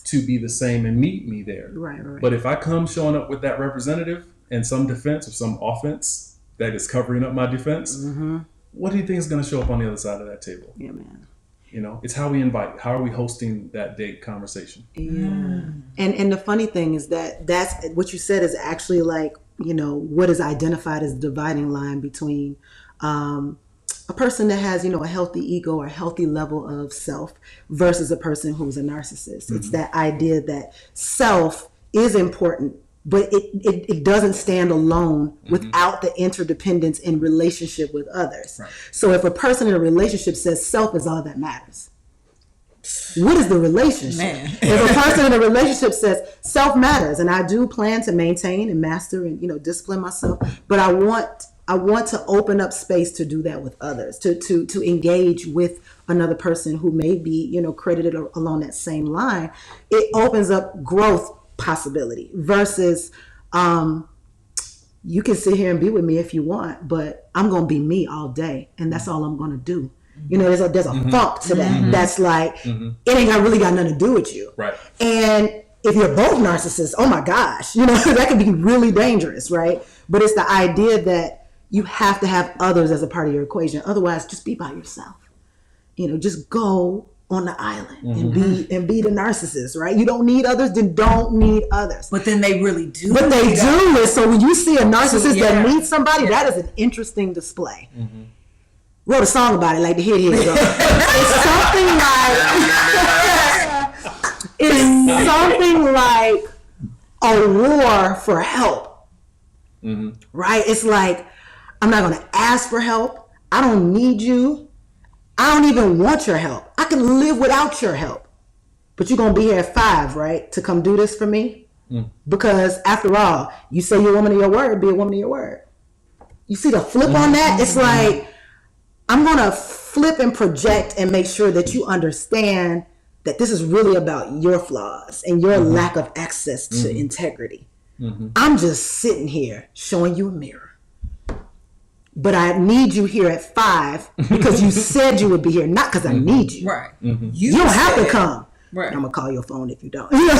S3: to be the same and meet me there.
S1: Right.
S3: But if I come showing up with that representative and some defense or some offense that is covering up my defense, what do you think is going to show up on the other side of that table?
S1: Yeah, man.
S3: You know, it's how we invite. How are we hosting that date conversation?
S1: Yeah. And the funny thing is that's what you said is actually like, you know, what is identified as the dividing line between a person that has, you know, a healthy ego or a healthy level of self versus a person who's a narcissist. It's that idea that self is important, but it doesn't stand alone without the interdependence in relationship with others. Right. So if a person in a relationship says self is all that matters, what is the relationship? Man. If a person in a relationship says self matters, and I do plan to maintain and master and, you know, discipline myself, but I want to open up space to do that with others, to engage with another person who may be, you know, credited along that same line. It opens up growth possibility versus you can sit here and be with me if you want, but I'm going to be me all day, and that's all I'm going to do. You know, there's a funk to that. That's like, it ain't really got nothing to do with you.
S3: Right.
S1: And if you're both narcissists, oh my gosh, you know, that could be really dangerous, right? But it's the idea that you have to have others as a part of your equation. Otherwise, just be by yourself. You know, just go on the island and be the narcissist, right? You don't need others, then don't need others.
S4: But then they really do.
S1: But they do it. So when you see a narcissist that needs somebody, that is an interesting display. Wrote a song about it, like the hit here. It's something like a war for help, right? It's like, I'm not going to ask for help. I don't need you. I don't even want your help. I can live without your help. But you're going to be here at 5, right? To come do this for me? Because after all, you say you're a woman of your word, be a woman of your word. You see the flip on that? It's like, I'm going to flip and project and make sure that you understand that this is really about your flaws and your lack of access to integrity. I'm just sitting here showing you a mirror. But I need you here at 5 because you said you would be here, not because I need you.
S4: Right.
S1: You don't have to come. Right. I'm gonna call your phone if you don't. You know,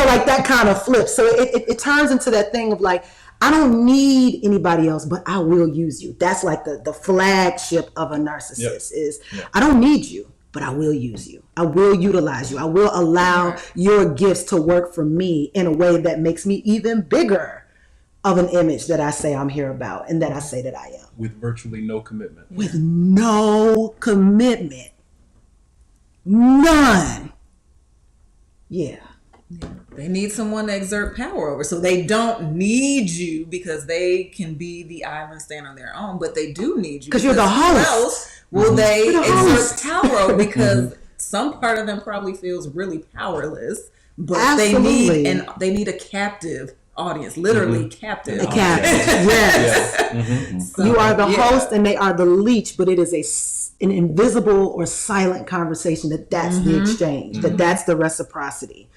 S1: like that kind of flip. So it turns into that thing of like, I don't need anybody else, but I will use you. That's like the flagship of a narcissist is I don't need you, but I will use you. I will utilize you. I will allow your gifts to work for me in a way that makes me even bigger of an image that I say I'm here about and that I say that I am.
S3: With virtually no commitment.
S1: With no commitment. None. Yeah.
S4: They need someone to exert power over. So they don't need you because they can be the island, stand on their own, but they do need you.
S1: Because you're the host.
S4: Who else will they exert power over? Because some part of them probably feels really powerless, but they need a captive audience, literally captive.
S1: A captive, yes. So, you are the host and they are the leech, but it is an invisible or silent conversation that's the exchange, that's the reciprocity.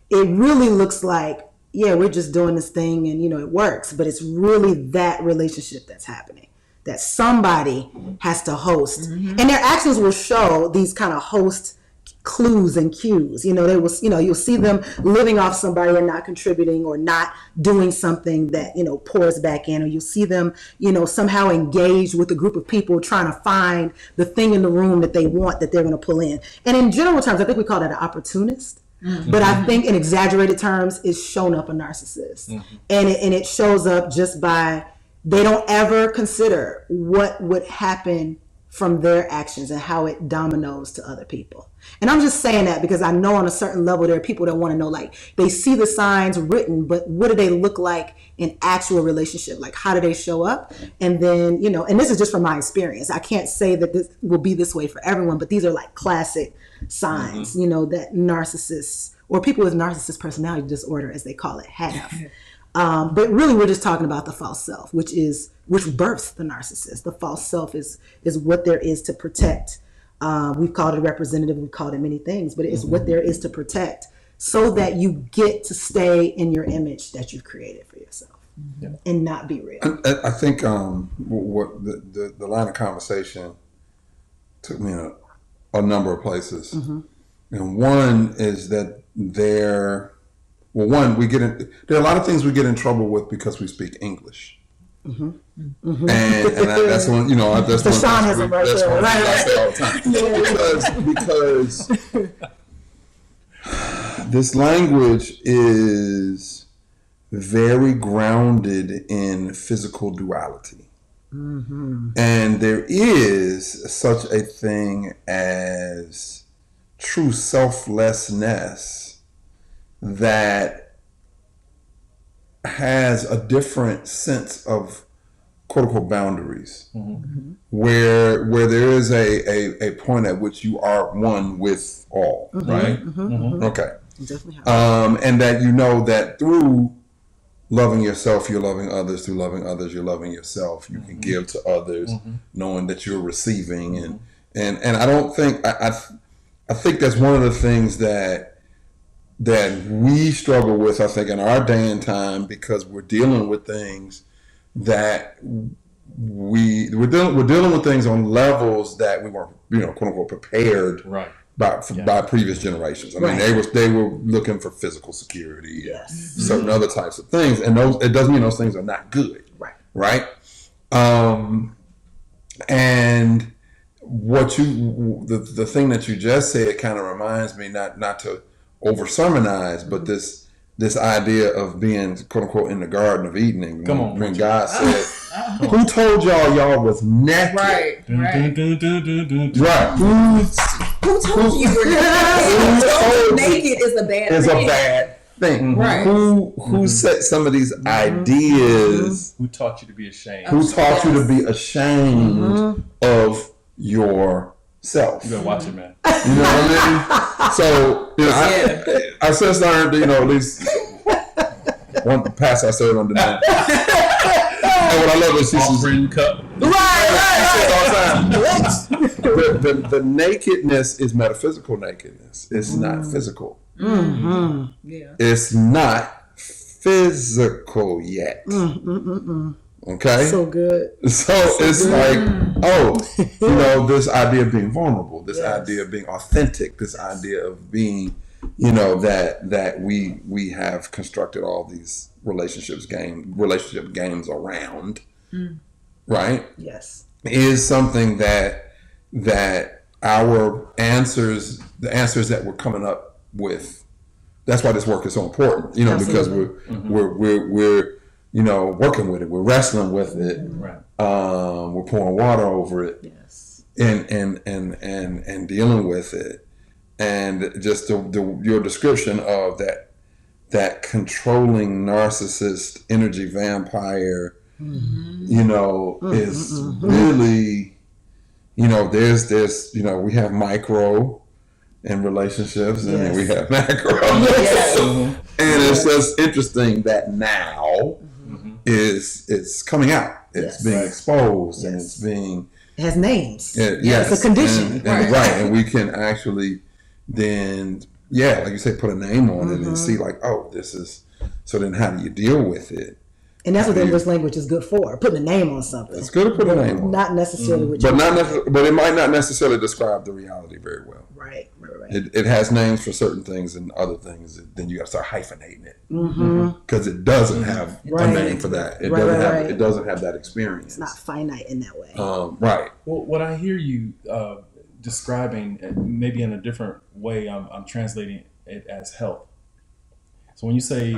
S1: It really looks like, we're just doing this thing and, it works, but it's really that relationship that's happening, that somebody has to host. And their actions will show these kind of host clues and cues. They will, you'll see them living off somebody and not contributing or not doing something that, pours back in, or you'll see them, somehow engaged with a group of people trying to find the thing in the room that they want, that they're going to pull in. And in general terms, I think we call that an opportunist. But I think in exaggerated terms, it's shown up a narcissist. And it shows up just by, they don't ever consider what would happen from their actions and how it dominoes to other people. And I'm just saying that because I know on a certain level there are people that want to know, like, they see the signs written, but what do they look like in actual relationship? Like, how do they show up? And then, and this is just from my experience. I can't say that this will be this way for everyone, but these are like classic signs, that narcissists or people with narcissist personality disorder, as they call it, have. But really, we're just talking about the false self, which births the narcissist. The false self is what there is to protect We've called it representative. We've called it many things, but it's what there is to protect so that you get to stay in your image that you've created for yourself and not be real.
S2: I think what the line of conversation took me a number of places. And one is that there are a lot of things we get in trouble with because we speak English. And that's one, that's
S1: The
S2: one thing
S1: Shaunism right
S2: that's
S1: there.
S2: one thing I say all the time. Because this language is very grounded in physical duality. And there is such a thing as true selflessness that has a different sense of quote unquote boundaries, where there is a point at which you are one with all, right? Okay. And that that through loving yourself, you're loving others. Through loving others, you're loving yourself. You can give to others, knowing that you're receiving. And I don't think I think that's one of the things that we struggle with, I think, in our day and time, because we're dealing with things that we're dealing with things on levels that we weren't, quote unquote, prepared by previous generations. I mean, they were looking for physical security, and certain other types of things, and it doesn't mean those things are not good, right? And what the thing that you just said kind of reminds me, not to over sermonize, but this idea of being quote unquote in the Garden of Eden. When God said, "Who told y'all was naked?" Right.
S4: Who told you were naked? Who told you naked is a bad thing?
S2: Right. Who set some of these ideas?
S3: Who taught you to be ashamed?
S2: Who taught you to be ashamed of yourself?
S3: You gotta watch it, man.
S2: You know what I mean? So I since learned, at least one pastor I served under now. And what I love is she says,
S3: cup.
S2: The nakedness is metaphysical nakedness. It's not physical. It's not physical yet. Okay?
S1: So good.
S2: So it's like, this idea of being vulnerable, this idea of being authentic, this idea of being, that we have constructed all these relationship games around, right?
S1: Yes.
S2: Is something that our answers, the answers that we're coming up with, that's why this work is so important, because we're working with it, we're wrestling with it, we're pouring water over it, and dealing with it, and just your description of that controlling narcissist energy vampire, is really, there's we have micro in relationships, and then we have macro, and it's just interesting that now. It's coming out. It's being exposed, and it's being.
S1: It has names.
S2: It's
S1: a condition,
S2: and we can actually then, like you say, put a name on it and see this is. So then, how do you deal with it?
S1: And that's what the English language is good for, putting a name on something.
S2: It's good to put a name on.
S1: Not necessarily
S2: but it might not necessarily describe the reality very well.
S1: Right.
S2: It has names for certain things, and other things, then you got to start hyphenating it. Because it doesn't have a name for that. It doesn't have that experience.
S1: It's not finite in that way.
S2: Right.
S3: Well, what I hear you describing, maybe in a different way, I'm translating it as health. So when you say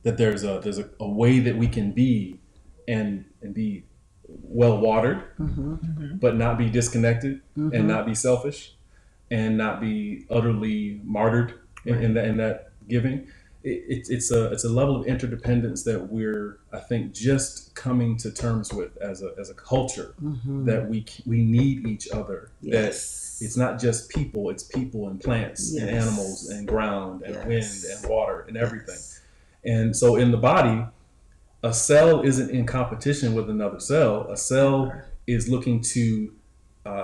S3: that there's a way that we can be and be well watered, but not be disconnected, and not be selfish, and not be utterly martyred in that giving. It's a level of interdependence that we're, I think, just coming to terms with as a culture, that we need each other. That it's not just people; it's people and plants and animals and ground and wind and water and everything. And so in the body, a cell isn't in competition with another cell. A cell is looking to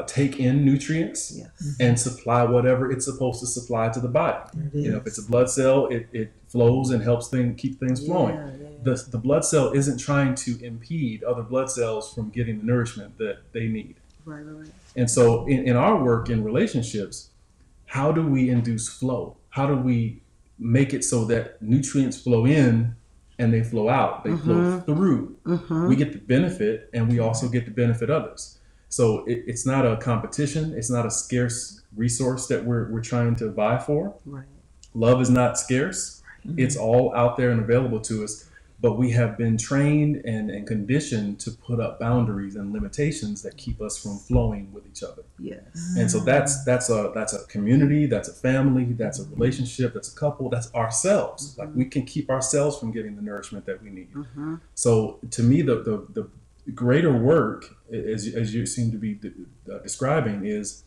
S3: take in nutrients
S1: Yes.
S3: and supply whatever it's supposed to supply to the body. You know, if it's a blood cell, it flows and helps keep things flowing. The blood cell isn't trying to impede other blood cells from getting the nourishment that they need.
S1: Right.
S3: And so in our work in relationships, how do we induce flow? How do we make it so that nutrients flow in and they flow out? They flow through. We get the benefit, and we also get to benefit others. So it's not a competition. It's not a scarce resource that we're trying to vie for.
S1: Right.
S3: Love is not scarce. It's all out there and available to us. But we have been trained and conditioned to put up boundaries and limitations that keep us from flowing with each other.
S1: Yes.
S3: And so that's a community, that's a family, that's a relationship, that's a couple, that's ourselves. Like we can keep ourselves from getting the nourishment that we need. So to me, the greater work, as you seem to be describing, is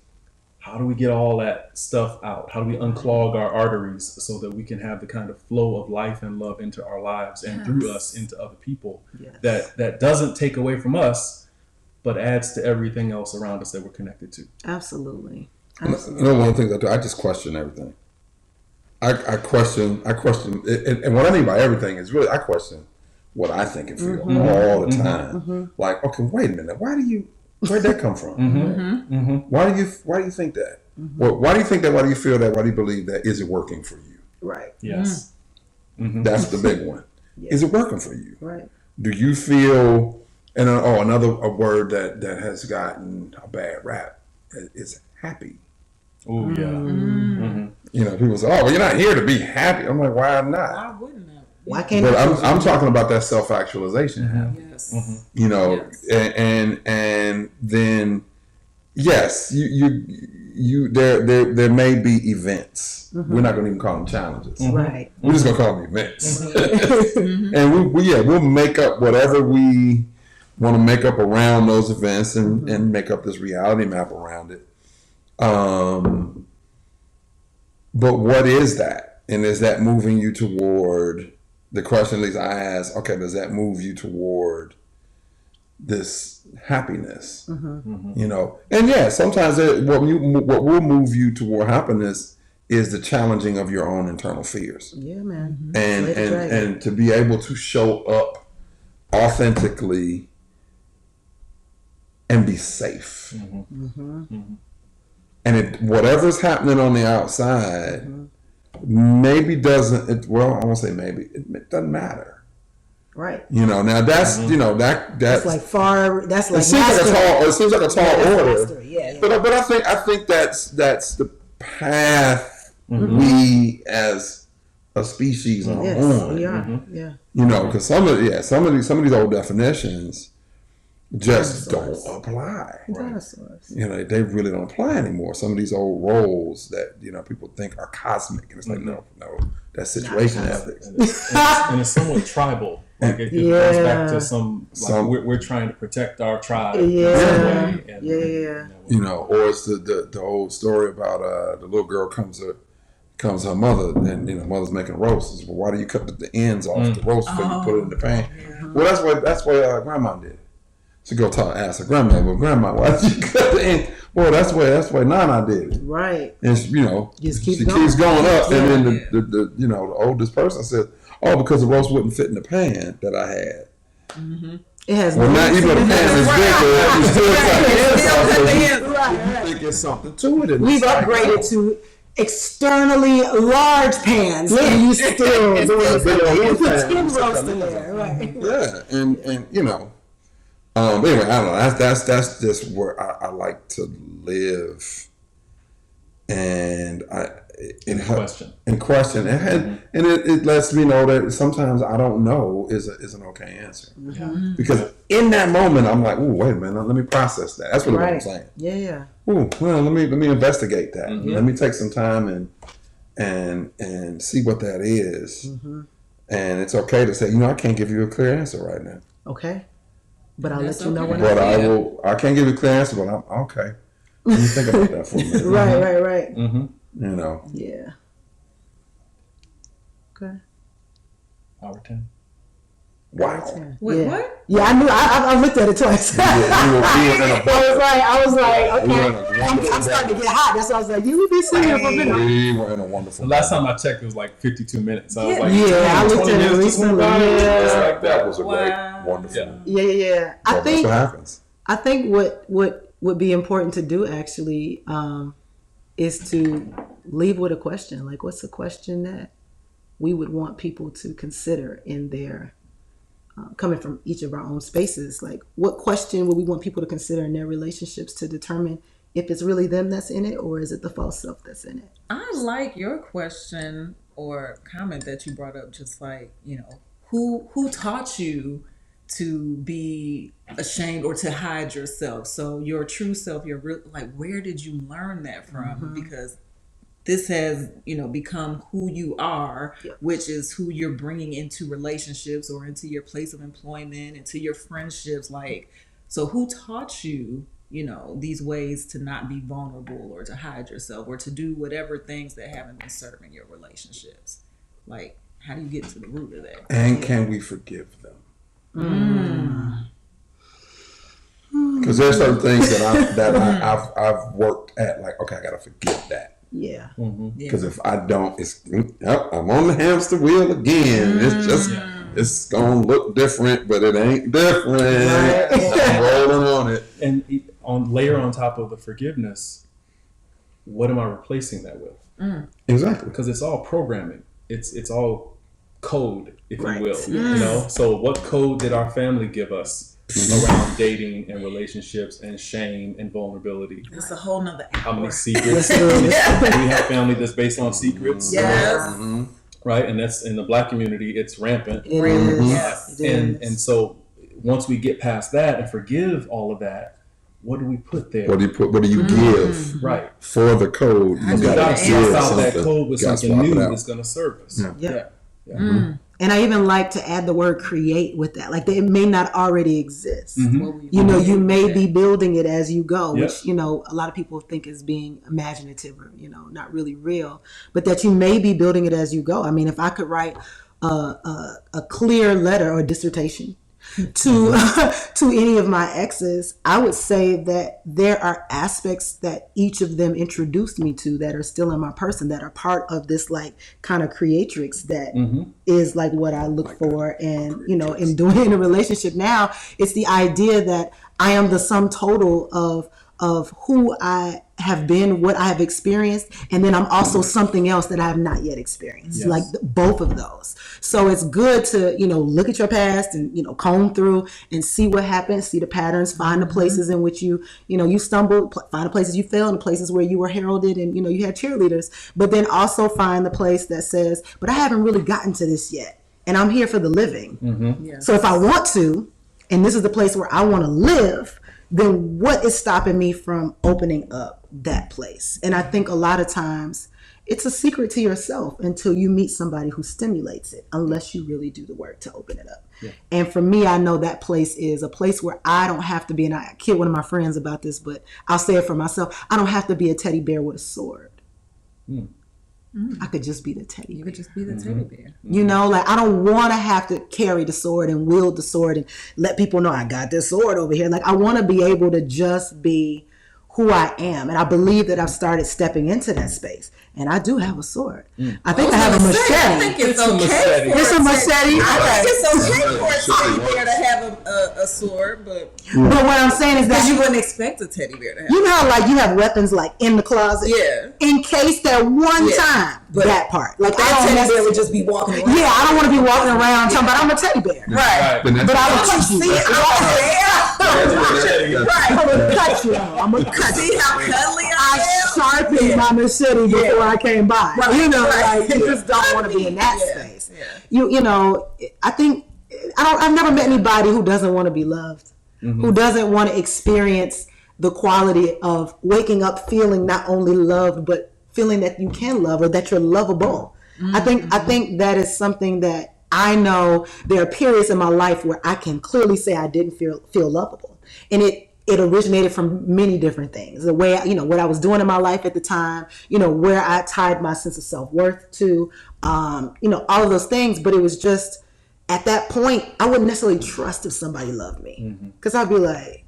S3: how do we get all that stuff out? How do we unclog our arteries so that we can have the kind of flow of life and love into our lives and through us into other people that doesn't take away from us, but adds to everything else around us that we're connected to.
S1: Absolutely.
S2: You know, one of the things I do, I just question everything. I question, and what I mean by everything is really, I question what I think and feel all the time. Like, okay, wait a minute, where'd that come from? Why do you think that? Well, why do you think that? Why do you feel that? Why do you believe that? Is it working for you?
S1: Right.
S3: Yes.
S2: That's the big one. Is it working for you?
S1: Right.
S2: Do you feel, and another word that has gotten a bad rap is happy.
S3: Oh yeah.
S2: You know, people say, "Oh, well, you're not here to be happy." I'm like, "Why not?"
S4: Why wouldn't that?
S1: Why can't?
S2: But I'm talking about that self-actualization.
S4: Yes.
S2: You know, and then yes, you there may be events. We're not going to even call them challenges.
S1: Right.
S2: We're just going to call them events. And we'll make up whatever we want to make up around those events and make up this reality map around it. But what is that? And is that moving you toward the question, at least I ask, okay, does that move you toward this happiness? You know, and yeah, sometimes what will move you toward happiness is the challenging of your own internal fears.
S1: Yeah, man.
S2: And to be able to show up authentically and be safe. And whatever's happening on the outside maybe doesn't, well, I won't say maybe, it doesn't matter.
S1: Right.
S2: You know, now that's, you know, that's
S1: like far, that's like,
S2: it seems like a tall order.
S1: Yeah.
S2: But I think that's the path we as a species are on.
S1: We are. Yeah.
S2: You know, because some of these old definitions just don't apply.
S1: Dinosaurs.
S2: You know, they really don't apply anymore. Some of these old roles that, you know, people think are cosmic, and it's like, no, that's situation ethics.
S3: And it's somewhat tribal. Like it goes back to some we're trying to protect our tribe.
S1: Yeah.
S2: You know, or it's the old story about the little girl comes to her mother, and you know, mother's making roast. Says, well, why do you cut the ends off the roast before you put it in the pan? Well, that's what grandma did. She go ask her grandma, well, grandma, why did you cut the end? Well, that's the way Nana did it.
S1: Right.
S2: And she, you know,
S1: keeps
S2: going up, and then the you know, the oldest person said, oh, because the roast wouldn't fit in the pan that I had.
S1: It has
S2: not even the pan is bigger. You still cut the ends off.
S1: Right.
S2: You think there's something to it.
S1: We've upgraded to externally large pans, and you still doing the skin roast in there, right?
S2: Yeah, and you know. But anyway, I don't know. That's just where I like to live, and question, and it lets me know that sometimes I don't know is an okay answer, because in that moment I'm like, ooh, wait a minute, let me process that. That's what I'm saying.
S1: Yeah.
S2: Ooh, well, let me investigate that. Let me take some time and see what that is, and it's okay to say, you know, I can't give you a clear answer right now. Okay.
S1: But I'll let you know
S2: when I will. I can't give you a clear answer, but I'm okay. Let me think about that for a minute.
S1: Right.
S2: You know.
S1: Yeah. Okay.
S3: Hour 10.
S2: Wow.
S4: Wait,
S1: yeah.
S4: what?
S1: Yeah, I knew. I looked at it twice.
S2: We were in a
S1: I was like,
S2: We were in
S1: okay.
S2: a wonderful
S1: I'm starting to get hot. That's why I was like, you would be sitting here for a minute.
S2: We were in a wonderful.
S3: The last time I checked, it was like 52 minutes. I was like,
S1: Yeah, I looked
S3: 20
S1: at it
S3: minutes just went
S1: recently.
S3: by.
S1: Yeah.
S3: Just like
S2: that was a
S4: Wow.
S2: great, wonderful.
S3: Yeah.
S1: Yeah.
S2: Well, that's what happens.
S1: I think what would be important to do actually is to leave with a question. Like, what's a question that we would want people to consider in their coming from each of our own spaces? Like, what question would we want people to consider in their relationships to determine if it's really them that's in it, or is it the false self that's in it?
S4: I like your question or comment that you brought up, just like, who taught you to be ashamed or to hide yourself? So your true self, your real, like, where did you learn that from? Because this has, become who you are, which is who you're bringing into relationships or into your place of employment, into your friendships. Like, so who taught you, these ways to not be vulnerable or to hide yourself or to do whatever things that haven't been serving your relationships? Like, how do you get to the root of that?
S2: And can we forgive them? Because there's certain things that I've worked at. Like, okay, I gotta forgive that.
S1: Yeah.
S2: Because if I don't, I'm on the hamster wheel again. It's just it's gonna look different, but it ain't different. I'm rolling on it.
S3: And layer on top of the forgiveness, what am I replacing that with?
S2: Exactly.
S3: Because it's all programming. It's all code, if you will.
S1: Yes.
S3: So what code did our family give us around dating and relationships and shame and vulnerability?
S4: It's a whole nother hour.
S3: How many secrets? We have family that's based on secrets.
S4: Yes.
S3: Right? And that's in the Black community, it's rampant.
S1: It is.
S4: Yes.
S1: It is.
S3: And so once we get past that and forgive all of that, what do we put there?
S2: What do you give
S3: Right.
S2: for the code? You
S3: We
S2: got
S3: got
S2: to
S3: to
S2: give
S3: swap out that
S2: something.
S3: code with
S2: Gotta
S3: something
S2: swap it
S3: new
S2: out.
S3: that's going to serve us.
S1: Yeah.
S3: Yeah.
S1: And I even like to add the word create with that. Like, it may not already exist. You may be building it as you go, which, a lot of people think is being imaginative or, not really real, but that you may be building it as you go. I mean, if I could write a clear letter or dissertation to any of my exes, I would say that there are aspects that each of them introduced me to that are still in my person, that are part of this like kind of creatrix that is like what I look for. And in doing in a relationship now, it's the idea that I am the sum total of who I have been, what I have experienced, and then I'm also something else that I have not yet experienced, like both of those. So it's good to, look at your past and, comb through and see what happened, see the patterns, find the places in which you stumbled, find the places you failed, and the places where you were heralded and, you had cheerleaders, but then also find the place that says, but I haven't really gotten to this yet, and I'm here for the living. So if I want to, and this is the place where I want to live, then what is stopping me from opening up that place? And I think a lot of times it's a secret to yourself until you meet somebody who stimulates it, unless you really do the work to open it up. And for me, I know that place is a place where I don't have to be, and I kid one of my friends about this, but I'll say it for myself. I don't have to be a teddy bear with a sword. I could just be the teddy bear.
S4: You could just be the teddy bear.
S1: Like, I don't want to have to carry the sword and wield the sword and let people know I got this sword over here. Like, I want to be able to just be who I am. And I believe that I've started stepping into that space. And I do have a sword. I think I have a machete.
S4: I think it's okay.
S1: It's a machete.
S4: I think it's okay for a teddy bear to have a sword, but
S1: what I'm saying is that
S4: you wouldn't expect a teddy bear to have.
S1: You know how like you have weapons like in the closet?
S4: Yeah.
S1: In case that one time, but that part. Like
S4: that teddy bear would just be walking around.
S1: Yeah, I don't want to be walking around talking about I'm a teddy bear.
S4: Right.
S1: But I will cut you. I'm gonna cut you. I'm gonna cut you.
S4: See how cuddly I am?
S1: Sharpened my machete before I came by. Like you just don't want to be in that space. I think I've never met anybody who doesn't want to be loved, who doesn't want to experience the quality of waking up feeling not only loved, but feeling that you can love or that you're lovable. I think that is something that I know there are periods in my life where I can clearly say I didn't feel lovable. And it originated from many different things. The way, what I was doing in my life at the time, where I tied my sense of self-worth to, all of those things. But it was just at that point, I wouldn't necessarily trust if somebody loved me. Because I'd be like,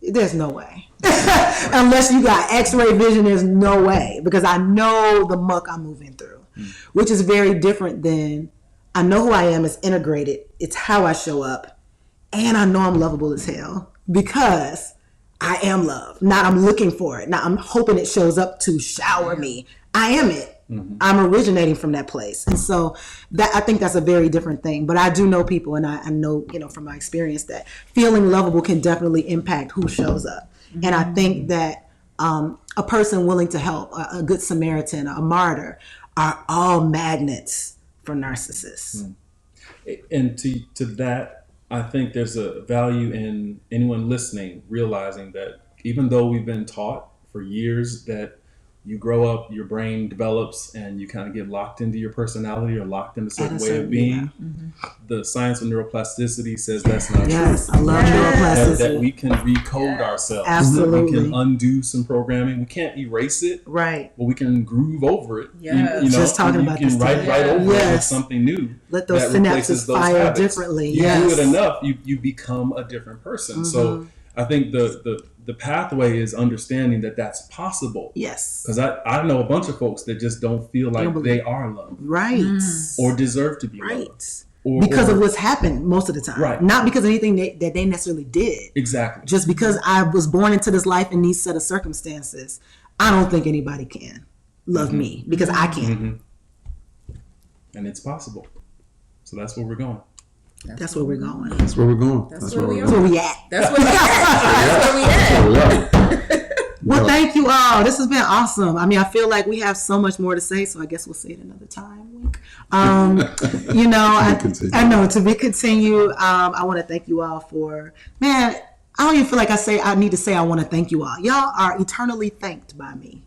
S1: there's no way. Unless you got x-ray vision, there's no way. Because I know the muck I'm moving through. Which is very different than, I know who I am, it's integrated. It's how I show up. And I know I'm lovable as hell. Because I am love. Not I'm looking for it. Not I'm hoping it shows up to shower me. I am it. I'm originating from that place. And so that, I think that's a very different thing. But I do know people, and I know, from my experience, that feeling lovable can definitely impact who shows up. And I think that a person willing to help, a good Samaritan, a martyr, are all magnets for narcissists.
S3: And to that, I think there's a value in anyone listening realizing that even though we've been taught for years that you grow up, your brain develops, and you kind of get locked into your personality or locked in a certain way of being. The science of neuroplasticity says that's not true.
S1: Yes, I love neuroplasticity.
S3: That we can recode ourselves.
S1: Absolutely.
S3: We can undo some programming. We can't erase it.
S1: Right.
S3: But we can groove over it.
S4: Yes.
S3: You know,
S1: Just talking about
S3: you can
S1: this
S3: write
S1: today.
S3: right over it with
S1: Yes.
S3: something new.
S1: Let those
S3: that replaces
S1: synapses
S3: those
S1: fire
S3: habits.
S1: differently.
S3: You
S1: Yes.
S3: do it enough, you become a different person. So I think the pathway is understanding that that's possible.
S1: Yes.
S3: Because I know a bunch of folks that just don't feel like they are loved
S1: Right.
S3: or deserve to be
S1: Right.
S3: loved.
S1: Because of what's happened most of the time.
S3: Right.
S1: Not because of anything that they necessarily did.
S3: Exactly.
S1: Just because I was born into this life in these set of circumstances, I don't think anybody can love me because I can't.
S3: And it's possible. So that's where we're going.
S1: That's where we're going.
S2: That's where we're going.
S4: That's where we
S1: That's where we at.
S4: That's where we at. That's where we at.
S1: Well, thank you all. This has been awesome. I mean, I feel like we have so much more to say, so I guess we'll say it another time. Wink. I know, to be continued. I want to thank you all for, man, I don't even feel like I need to say I want to thank you all. Y'all are eternally thanked by me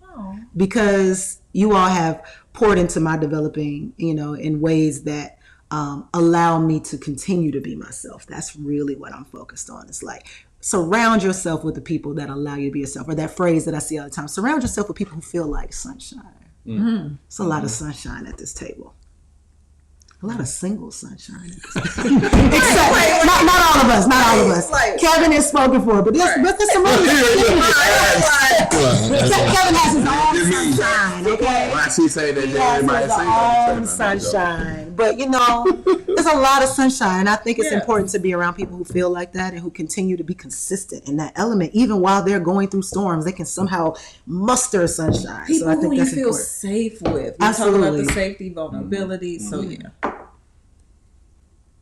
S1: because you all have poured into my developing, in ways that allow me to continue to be myself. That's really what I'm focused on. It's like, surround yourself with the people that allow you to be yourself, or that phrase that I see all the time. Surround yourself with people who feel like sunshine. It's a lot of sunshine at this table. A lot of single sunshine. Except, not all of us. Not all of us. Kevin is spoken for, but there's some other. Kevin has his own sunshine. Okay.
S5: Why she say that?
S1: He has his own sunshine. But there's a lot of sunshine. And I think it's important to be around people who feel like that and who continue to be consistent in that element. Even while they're going through storms, they can somehow muster sunshine.
S4: People
S1: so I think
S4: who you
S1: that's
S4: feel
S1: important.
S4: safe with. We talk
S1: Absolutely.
S4: about the safety, vulnerability. So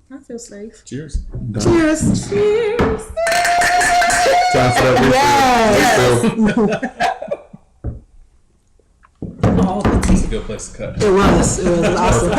S4: I feel safe.
S3: Cheers.
S1: Cheers.
S4: Cheers.
S2: Time for that refill.
S3: It's a good place to cut.
S1: It was awesome.